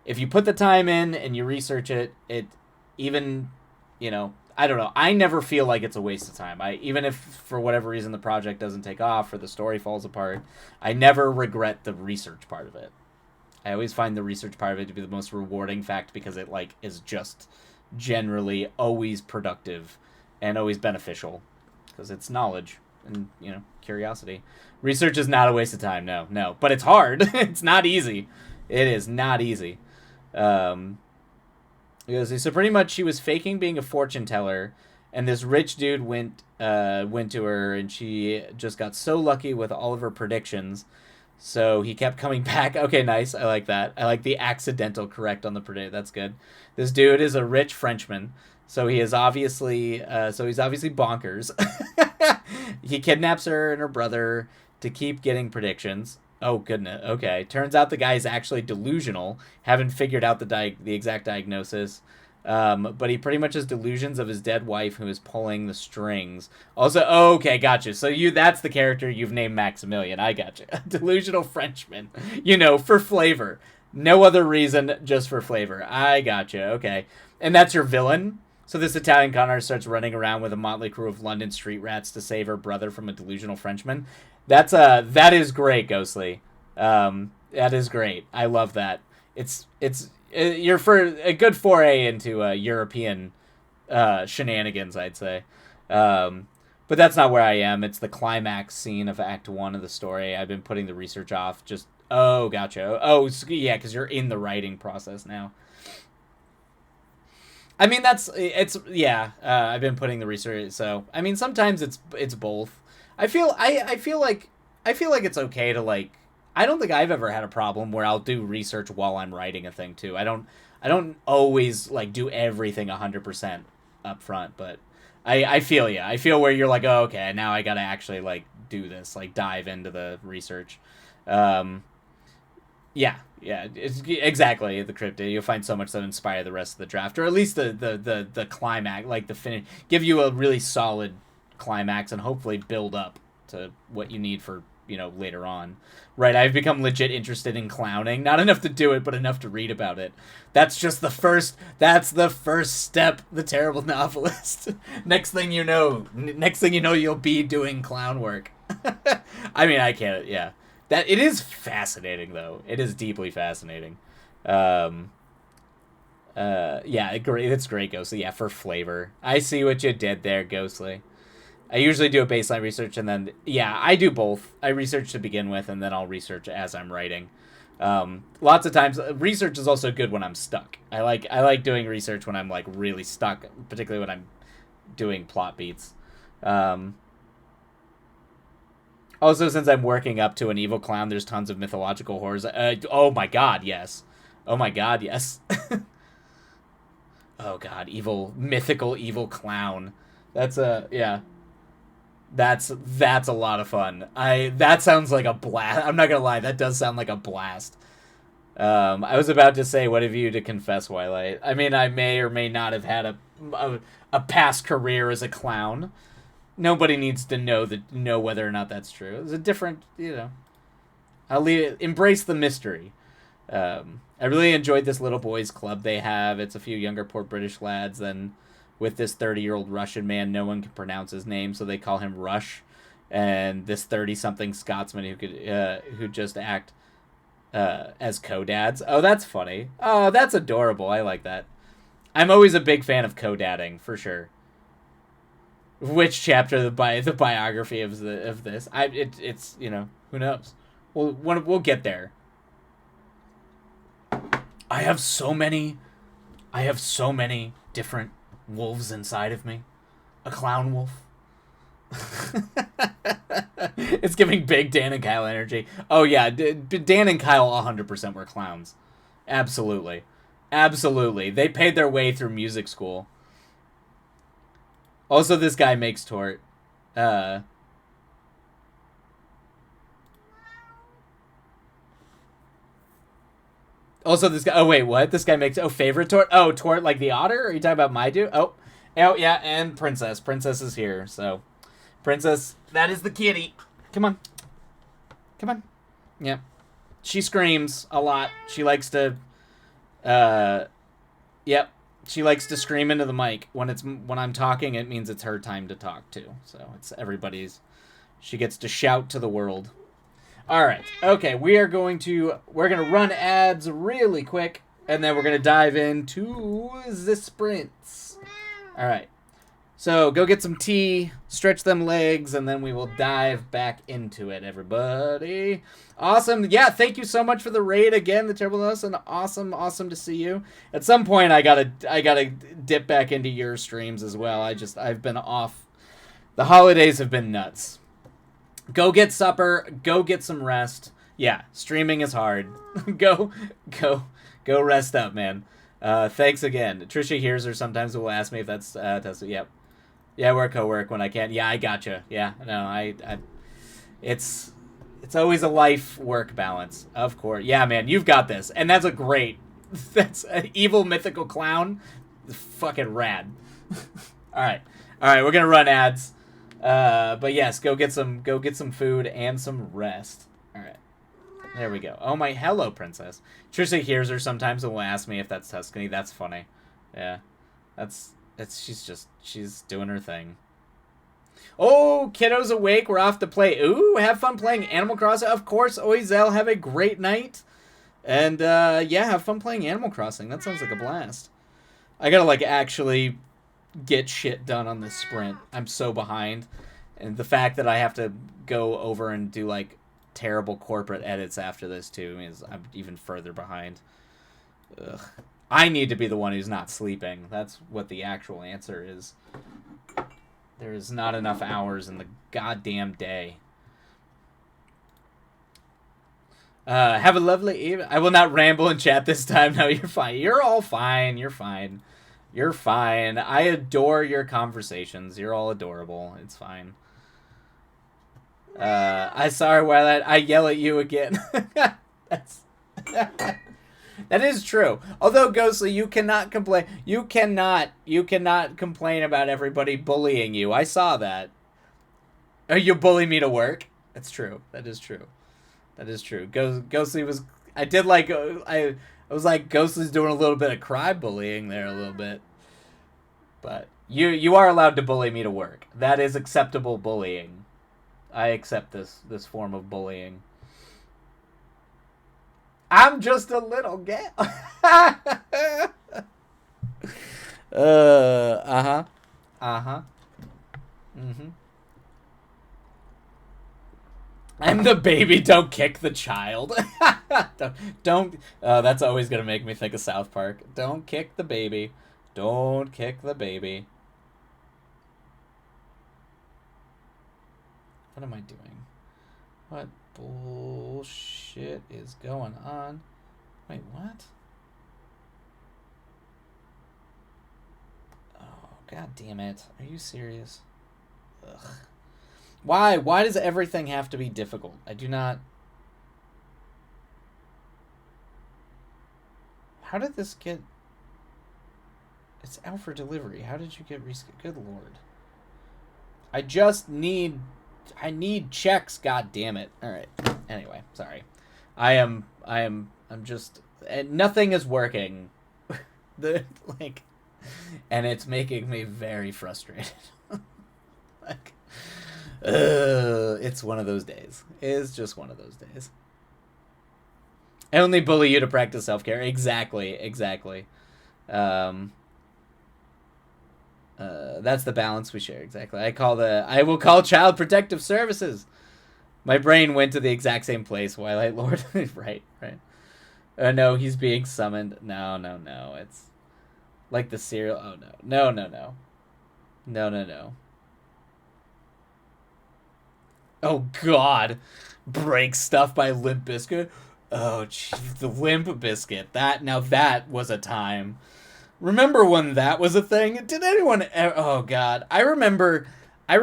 if you put the time in and you research it, even, I don't know. I never feel like it's a waste of time. Even if for whatever reason the project doesn't take off or the story falls apart, I never regret the research part of it. I always find the research part of it to be the most rewarding fact because it like is just generally always productive and always beneficial because it's knowledge and curiosity. Research is not a waste of time. No, but it's hard. It's not easy. It is not easy. Because so pretty much she was faking being a fortune teller, and this rich dude went to her, and she just got so lucky with all of her predictions. So he kept coming back. Okay, nice. I like that. I like the accidental correct on the predict. That's good. This dude is a rich Frenchman, so he's obviously bonkers. He kidnaps her and her brother to keep getting predictions. Oh goodness. Okay. Turns out the guy's actually delusional. Haven't figured out the exact diagnosis. But he pretty much has delusions of his dead wife who is pulling the strings. Also, okay, gotcha. So that's the character you've named Maximilian. I gotcha. Delusional Frenchman. For flavor. No other reason, just for flavor. I gotcha. Okay. And that's your villain? So this Italian con artist starts running around with a motley crew of London street rats to save her brother from a delusional Frenchman. That is great, Ghostly. That is great. I love that. You're for a good foray into European shenanigans, I'd say. But that's not where I am. It's the climax scene of Act 1 of the story. I've been putting the research off. Oh, gotcha. Oh, yeah, because you're in the writing process now. I mean, I've been putting the research. So I mean, sometimes it's both. I feel like it's okay to like. I don't think I've ever had a problem where I'll do research while I'm writing a thing too. I don't always like do everything 100% up front, but I feel you. I feel where you're like, oh, okay, now I gotta actually like do this, like dive into the research. Yeah, it's exactly the cryptid. You'll find so much that inspire the rest of the draft, or at least the climax, like the finish, give you a really solid climax, and hopefully build up to what you need for later on. Right, I've become legit interested in clowning. Not enough to do it, but enough to read about it. That's the first step, The Terrible Novelist. Next thing you know, you'll be doing clown work. I mean, I can't, yeah. It is fascinating, though. It is deeply fascinating. Yeah, it's great, Ghostly. Yeah, for flavor. I see what you did there, Ghostly. I usually do a baseline research, and then, yeah, I do both. I research to begin with, and then I'll research as I'm writing. Lots of times, research is also good when I'm stuck. I like doing research when I'm, like, really stuck, particularly when I'm doing plot beats. Also, since I'm working up to an evil clown, there's tons of mythological horrors. Oh my god, yes. Oh my god, yes. Oh god, mythical evil clown. That's yeah. That's a lot of fun. That sounds like a blast. I'm not gonna lie, that does sound like a blast. I was about to say, what have you to confess, Twilight? I mean, I may or may not have had a past career as a clown. Nobody needs to know whether or not that's true. It's a different, I'll embrace the mystery. I really enjoyed this little boys club they have. It's a few younger poor British lads, then with this 30-year-old Russian man, no one can pronounce his name, so they call him Rush. And this 30-something Scotsman who just act as co-dads. Oh, that's funny. Oh, that's adorable. I like that. I'm always a big fan of co-dadding, for sure. Which chapter the biography of this? It's who knows? We'll get there. I have so many different wolves inside of me. A clown wolf. It's giving big Dan and Kyle energy. Oh yeah, Dan and Kyle 100% were clowns. Absolutely. They paid their way through music school. Also, this guy makes tort. Also, this guy... Oh, wait, what? This guy makes... Oh, favorite tort? Oh, tort like the otter? Are you talking about my dude? Oh, yeah, and Princess. Princess is here, so... Princess, that is the kitty. Come on. Yeah. She screams a lot. She likes to... Yep. She likes to scream into the mic. When I'm talking, it means it's her time to talk, too. So, it's everybody's... She gets to shout to the world. Alright, okay, we're gonna run ads really quick, and then we're gonna dive into the sprints. Alright, so go get some tea, stretch them legs, and then we will dive back into it, everybody. Awesome, yeah, thank you so much for the raid again, The Terrible Novelist, and awesome to see you. At some point, I gotta dip back into your streams as well. I've been off. The holidays have been nuts. Go get supper. Go get some rest. Yeah, streaming is hard. Go rest up, man. Thanks again. Trisha hears her sometimes will ask me if that's Tesla. Yep. Yeah, we're co-work when I can. Yeah, I gotcha. Yeah, no, I it's always a life-work balance, of course. Yeah, man, you've got this. And that's that's an evil mythical clown. Fucking rad. All right, we're going to run ads. But yes, go get some food and some rest. All right, there we go. Oh my, hello, Princess. Trisha hears her sometimes and will ask me if that's Tuscany. That's funny. Yeah, she's doing her thing. Oh, kiddo's awake. We're off to play. Ooh, have fun playing Animal Crossing. Of course, Oizel, have a great night. And yeah, have fun playing Animal Crossing. That sounds like a blast. I gotta actually get shit done on this sprint. I'm so behind, and the fact that I have to go over and do terrible corporate edits after this too means I'm even further behind. Ugh. I need to be the one who's not sleeping. That's what the actual answer is. There is not enough hours in the goddamn day. Have a lovely evening. I will not ramble in chat this time. No, you're fine. You're all fine. You're fine. You're fine. I adore your conversations. You're all adorable. It's fine. I sorry why I yell at you again. That's that is true. Although Ghostly, you cannot complain. You cannot complain about everybody bullying you. I saw that. Oh, you bully me to work? That's true. That is true. That is true. Ghostly was. I did like. I was like Ghostly's doing a little bit of cry bullying there a little bit. But you are allowed to bully me to work. That is acceptable bullying. I accept this form of bullying. I'm just a little gal. Uh-huh. Uh-huh. Mm-hmm. I'm the baby, don't kick the child. don't that's always gonna make me think of South Park. Don't kick the baby. Don't kick the baby. What am I doing? What bullshit is going on? Wait, what? Oh, god damn it. Are you serious? Ugh. Why? Why does everything have to be difficult? I do not... How did this get... It's out for delivery. How did you get rescheduled? Good lord. I just need... I need checks, god damn it. Alright. Anyway, sorry. I'm just... Nothing is working. And it's making me very frustrated. Like... it's one of those days. It's just one of those days. I only bully you to practice self-care. Exactly. That's the balance we share. Exactly. I will call Child Protective Services. My brain went to the exact same place. Twilight Lord. right. No, he's being summoned. No. It's like the serial. Oh no. No. Oh God, Break Stuff by Limp Bizkit. Oh, geez, the Limp Bizkit. That was a time. Remember when that was a thing? Did anyone? Oh God, I remember. I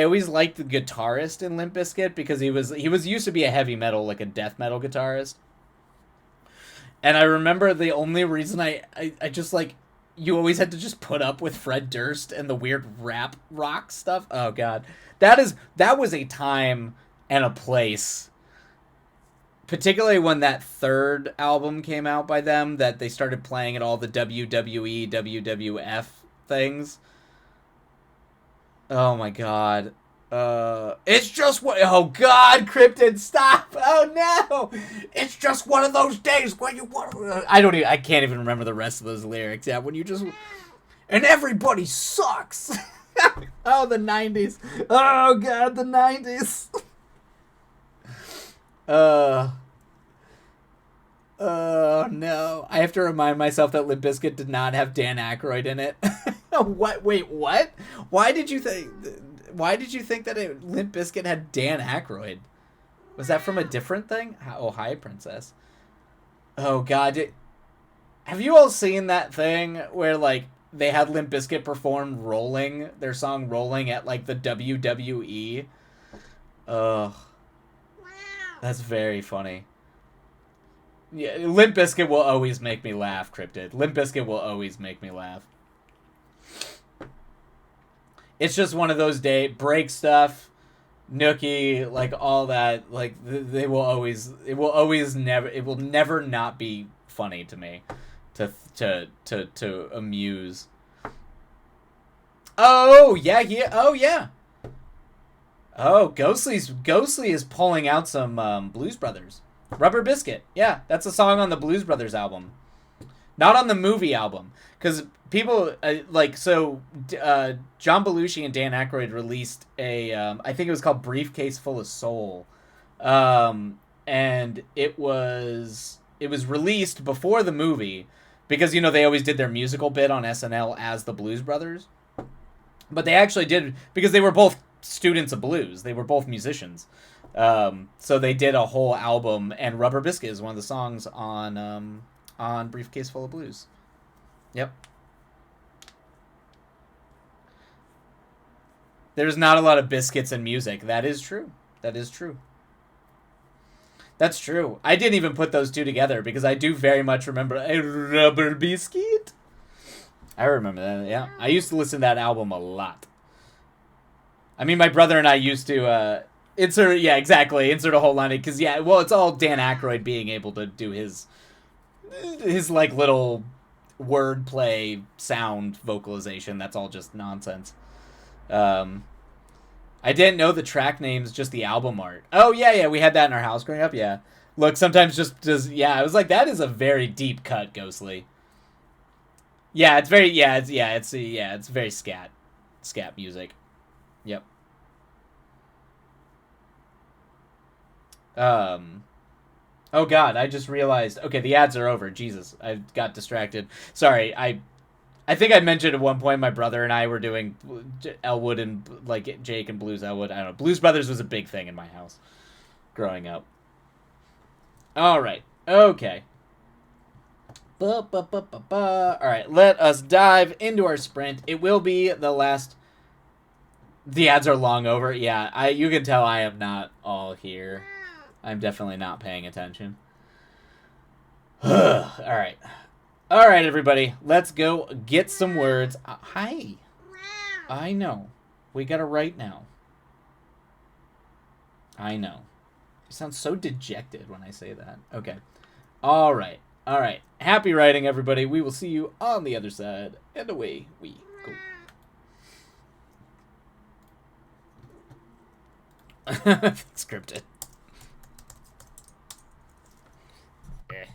always liked the guitarist in Limp Bizkit because he was used to be a heavy metal, like a death metal guitarist. And I remember the only reason I just like, you always had to just put up with Fred Durst and the weird rap rock stuff. Oh God. That was a time and a place, particularly when that third album came out by them, that they started playing at all the WWE, WWF things. Oh my God. It's just what... Oh God, Cryptid, stop! Oh no! It's just one of those days when you want... I can't even remember the rest of those lyrics. Yeah, when you just... And everybody sucks! Oh, the 90s. Oh, God, the 90s. No. I have to remind myself that Limp Bizkit did not have Dan Aykroyd in it. What? Wait, what? Why did you think that Limp Bizkit had Dan Aykroyd? Was that from a different thing? Oh, hi, Princess. Oh, God. Have you all seen that thing where, like, they had Limp Bizkit perform Rolling, their song Rolling, at, like, the WWE? Ugh. That's very funny. Yeah, Limp Bizkit will always make me laugh, Cryptid. Limp Bizkit will always make me laugh. It's just one of those Break Stuff, Nookie, like, all that, like, it will never not be funny to me. To amuse. Oh yeah. Oh, Ghostly is pulling out some Blues Brothers. Rubber Biscuit. Yeah, that's a song on the Blues Brothers album. Not on the movie album. Because people, John Belushi and Dan Aykroyd released I think it was called Briefcase Full of Soul. And it was released before the movie. Because, they always did their musical bit on SNL as the Blues Brothers. But they actually did, because they were both students of blues. They were both musicians. So they did a whole album, and Rubber Biscuit is one of the songs on Briefcase Full of Blues. Yep. There's not a lot of biscuits in music. That is true. That's true. I didn't even put those two together because I do very much remember a Rubber Biscuit. I remember that, yeah. I used to listen to that album a lot. I mean, my brother and I used to Insert, yeah, exactly. Insert a whole line because yeah, well, it's all Dan Aykroyd being able to do his like little wordplay sound vocalization. That's all just nonsense. Um, I didn't know the track names, just the album art. Oh yeah, yeah, we had that in our house growing up. Yeah, look, sometimes just does. Yeah, I was like, that is a very deep cut, Ghostly. Yeah, it's very it's very scat music. Yep. Um. Oh God, I just realized. Okay, the ads are over. Jesus, I got distracted. Sorry, I think I mentioned at one point my brother and I were doing Elwood and like Jake and Blues Elwood. I don't know. Blues Brothers was a big thing in my house growing up. All right. Okay. Ba, ba, ba, ba, ba. All right. Let us dive into our sprint. It will be the last. The ads are long over. Yeah. You can tell I am not all here. I'm definitely not paying attention. All right. All right, everybody. Let's go get some words. Hi. I know. We gotta write now. I know. You sound so dejected when I say that. Okay. All right. All right. Happy writing, everybody. We will see you on the other side. And away we go. Scripted. Eh.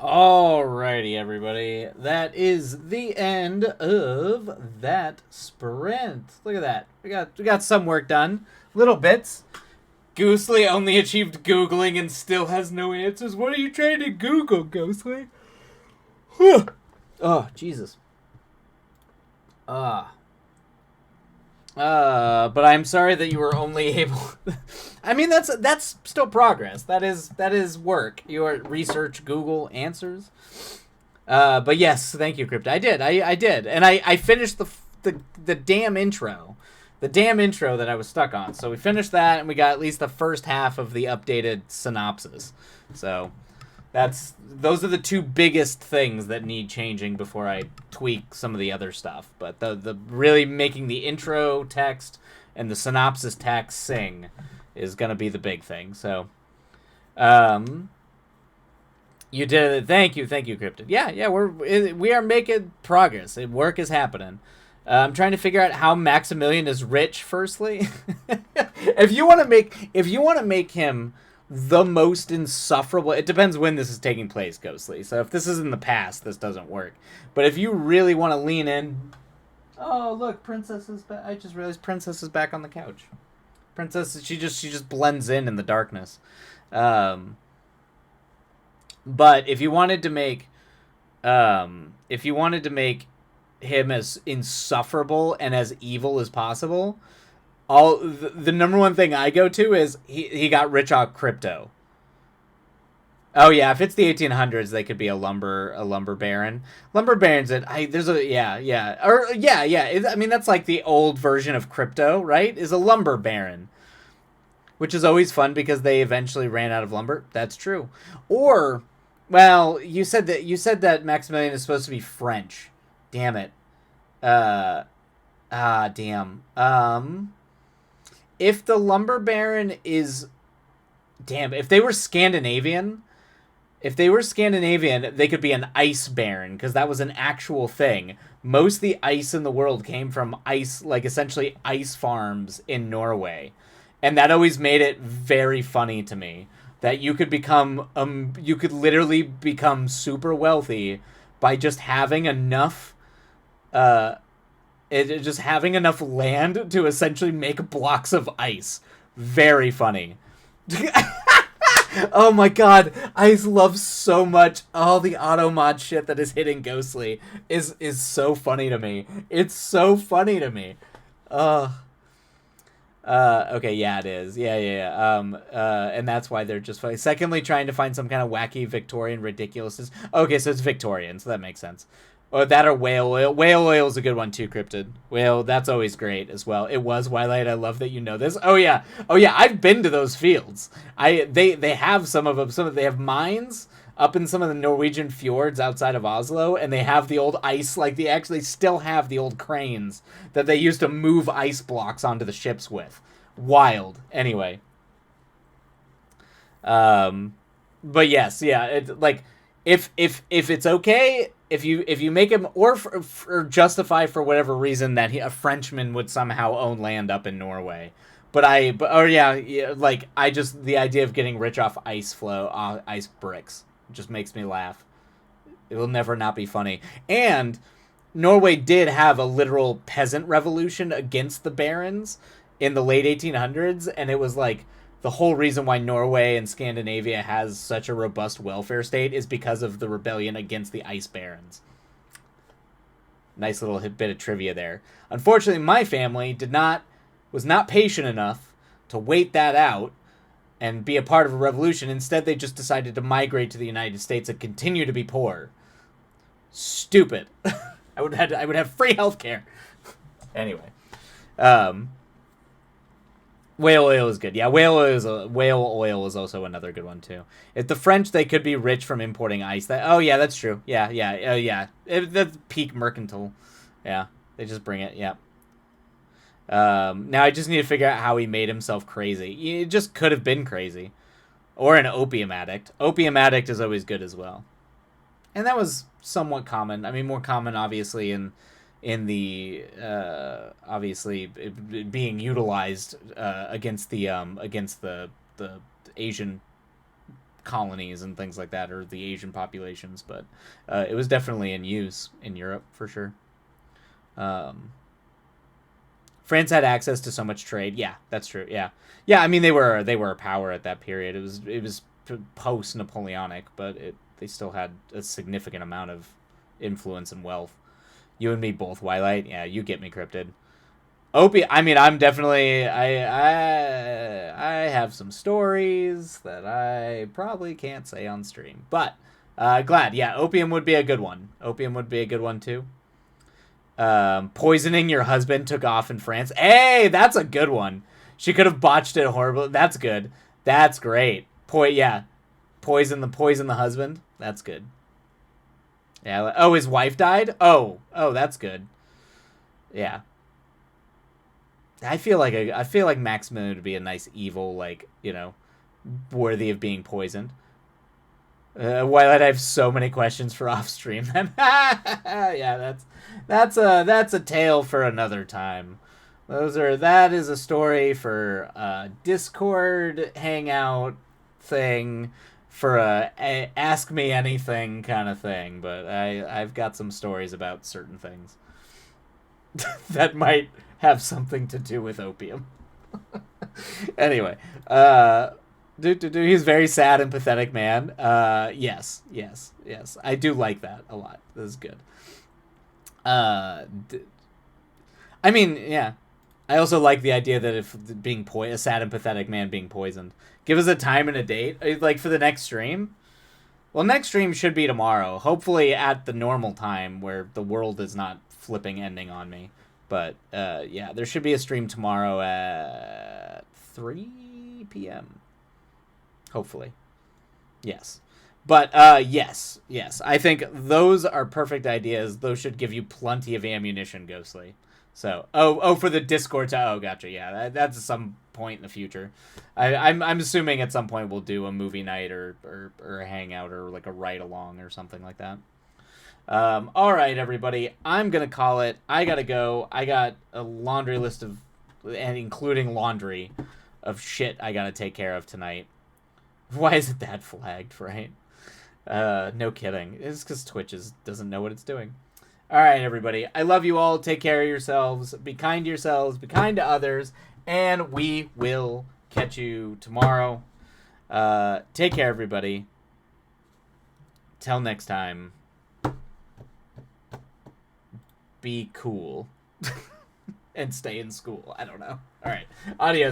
Alrighty, everybody. That is the end of that sprint. Look at that. We got some work done. Little bits. Ghostly only achieved Googling and still has no answers. What are you trying to Google, Ghostly? Oh, Jesus. But I'm sorry that you were only able. I mean, that's still progress. That is work. Your research, Google answers. But yes, thank you, Crypto. I did, and I finished the damn intro, that I was stuck on. So we finished that, and we got at least the first half of the updated synopsis. So those are the two biggest things that need changing before I tweak some of the other stuff. But the really making the intro text and the synopsis text sing is gonna be the big thing. So, you did it. Thank you, Cryptid. Yeah, we are making progress. Work is happening. I'm trying to figure out how Maximilian is rich. Firstly, if you want to make him the most insufferable, it depends when this is taking place, Ghostly. So if this is in the past, this doesn't work. But if you really want to lean in, oh look, Princess is back. I just realized Princess is back on the couch. Princess, she just blends in the darkness. But if you wanted to make, him as insufferable and as evil as possible, the number one thing I go to is he got rich off crypto. Oh yeah, if it's the 1800s, they could be a lumber baron. Lumber barons I mean that's like the old version of crypto, right? Is a lumber baron, which is always fun because they eventually ran out of lumber. That's true. Or, well, you said that Maximilian is supposed to be French. Damn it. Damn. If the lumber baron is, damn, if they were Scandinavian, they could be an ice baron, because that was an actual thing. Most of the ice in the world came from ice, like essentially ice farms in Norway. And that always made it very funny to me that you could literally become super wealthy by just having enough, just having enough land to essentially make blocks of ice. Very funny. Oh my god, I love so much all the auto mod shit that is hitting Ghostly is so funny to me. It's so funny to me. Okay, yeah, it is. Yeah. And that's why they're just funny. Secondly, trying to find some kind of wacky Victorian ridiculousness. Okay, so it's Victorian, so that makes sense. Or that or whale oil. Whale oil is a good one too, Cryptid. Whale, that's always great as well. It was Twilight. I love that you know this. Oh yeah. I've been to those fields. They have some of them. They have mines up in some of the Norwegian fjords outside of Oslo, and they have the old ice. Like they actually still have the old cranes that they used to move ice blocks onto the ships with. Wild. But yes, yeah. It like if it's okay. If you make him, or justify for whatever reason that a Frenchman would somehow own land up in Norway, like I just, the idea of getting rich off ice bricks just makes me laugh. It will never not be funny. And Norway did have a literal peasant revolution against the barons in the late 1800s, and it was like the whole reason why Norway and Scandinavia has such a robust welfare state is because of the rebellion against the ice barons. Nice little bit of trivia there. Unfortunately, my family was not patient enough to wait that out and be a part of a revolution. Instead, they just decided to migrate to the United States and continue to be poor. Stupid. I would have free healthcare. Anyway, whale oil is good. Yeah, whale oil is also another good one too. If the French, they could be rich from importing ice. Oh yeah, that's true. Yeah. That's peak mercantile. Yeah, they just bring it. Yeah. Now I just need to figure out how he made himself crazy. It just could have been crazy, or an opium addict. Opium addict is always good as well, and that was somewhat common. I mean, more common obviously in the obviously being utilized against the Asian colonies and things like that, or the Asian populations, but it was definitely in use in Europe for sure. France had access to so much trade. Yeah, that's true. Yeah, yeah. I mean, they were a power at that period. It was post Napoleonic, but they still had a significant amount of influence and wealth. You and me both, Twilight. Yeah, you get me, Cryptid. Opie, I mean, I'm definitely I have some stories that I probably can't say on stream, but glad. Yeah, opium would be a good one. Opium would be a good one too. Poisoning your husband took off in France. Hey, that's a good one. She could have botched it horribly. That's good. That's great. Yeah, poison the husband. That's good. Yeah. Oh, his wife died. Oh, that's good. Yeah. I feel like Maximum would be a nice evil, like, worthy of being poisoned. Why I have so many questions for off stream. Yeah, that's a tale for another time. That is a story for a Discord hangout thing, for a ask me anything kind of thing. But I've got some stories about certain things that might have something to do with opium. Anyway, he's very sad and pathetic man. Yes. I do like that a lot. This is good. I mean, yeah. I also like the idea that if being a sad and pathetic man being poisoned. Give us a time and a date, like for the next stream. Well, next stream should be tomorrow. Hopefully at the normal time where the world is not flipping ending on me. But yeah, there should be a stream tomorrow at 3 p.m. Hopefully. Yes. But yes. I think those are perfect ideas. Those should give you plenty of ammunition, Ghostly. So, for the Discord gotcha. Yeah, that's at some point in the future. I'm assuming at some point we'll do a movie night or a hangout or like a ride along or something like that. All right, everybody. I'm gonna call it. I gotta go. I got a laundry list and including laundry of shit I gotta take care of tonight. Why is it that flagged, right? No kidding. It's because Twitch doesn't know what it's doing. All right, everybody. I love you all. Take care of yourselves. Be kind to yourselves. Be kind to others. And we will catch you tomorrow. Take care, everybody. Till next time. Be cool. And stay in school. I don't know. All right. Adios.